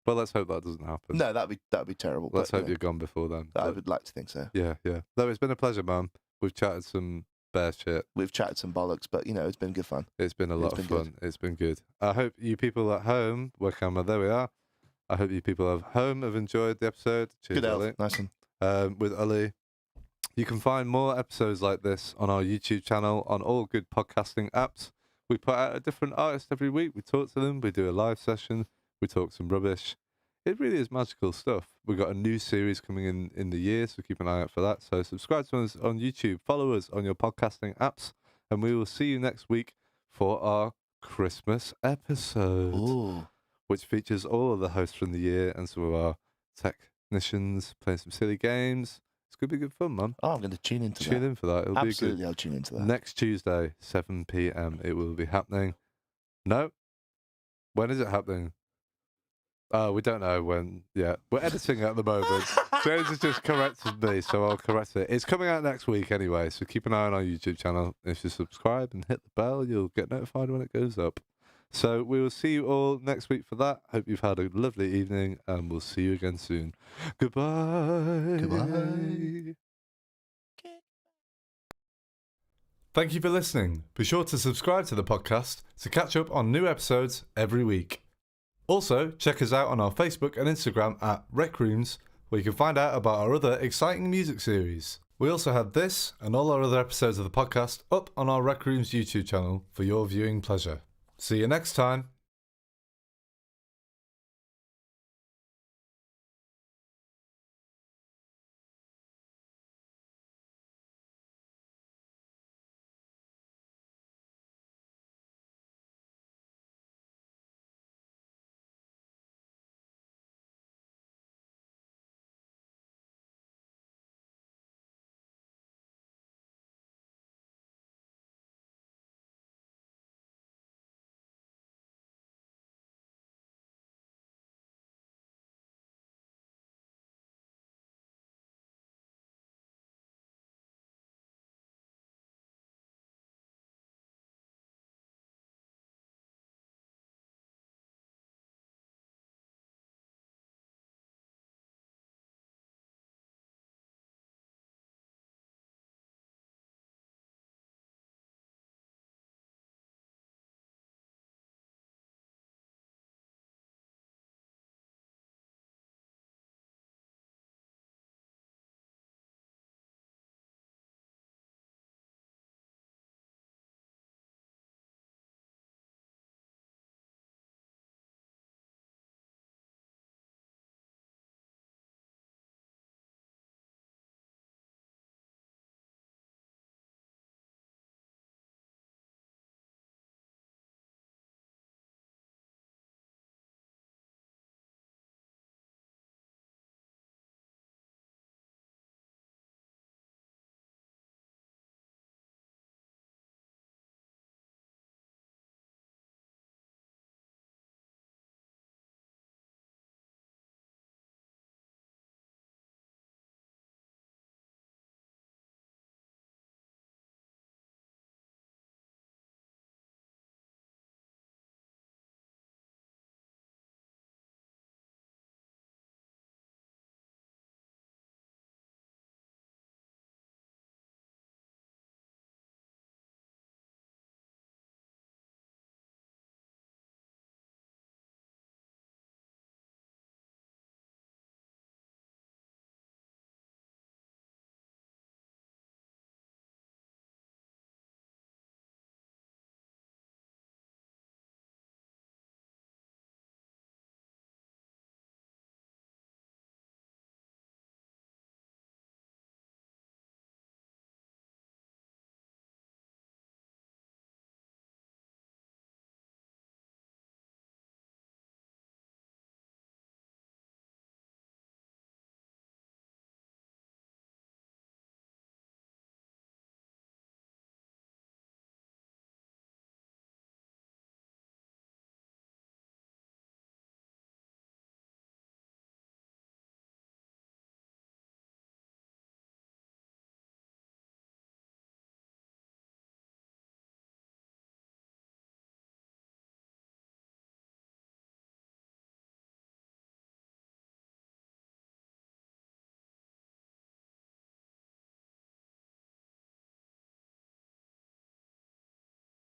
A: Well, let's hope that doesn't happen.
B: No, that'd be terrible.
A: Let's
B: but,
A: hope you're gone before then.
B: I
A: But
B: would like to think so.
A: yeah. No, it's been a pleasure, man. We've chatted some bear shit.
B: We've chatted some bollocks, but it's been good fun.
A: It's been a lot
B: It's
A: of
B: been
A: fun. It's been good. I hope you people at home, webcamera, there we are. I hope you people at home have enjoyed the episode. Cheers,
B: Good
A: Ollie.
B: elf, nice one.
A: With Ollie. You can find more episodes like this on our YouTube channel, on all good podcasting apps. We put out a different artist every week. We talk to them. We do a live session. We talk some rubbish. It really is magical stuff. We've got a new series coming in the year, so keep an eye out for that. So subscribe to us on YouTube. Follow us on your podcasting apps. And we will see you next week for our Christmas episode,
B: Ooh.
A: which features all of the hosts from the year and some of our technicians playing some silly games. It's going to be good fun, man.
B: Oh, I'm going to tune into
A: Tune
B: that.
A: in for that. It'll
B: Absolutely,
A: be good.
B: I'll tune into that.
A: Next Tuesday, 7 p.m. It will be happening. No? When is it happening? Oh, we don't know when yet. We're editing at the moment. James has just corrected me, so I'll correct it. It's coming out next week anyway, so keep an eye on our YouTube channel. If you subscribe and hit the bell, you'll get notified when it goes up. So we will see you all next week for that. Hope you've had a lovely evening, and we'll see you again soon. Goodbye.
B: Goodbye.
A: Thank you for listening. Be sure to subscribe to the podcast to catch up on new episodes every week. Also, check us out on our Facebook and Instagram at Rec Rooms, where you can find out about our other exciting music series. We also have this and all our other episodes of the podcast up on our Rec Rooms YouTube channel for your viewing pleasure. See you next time.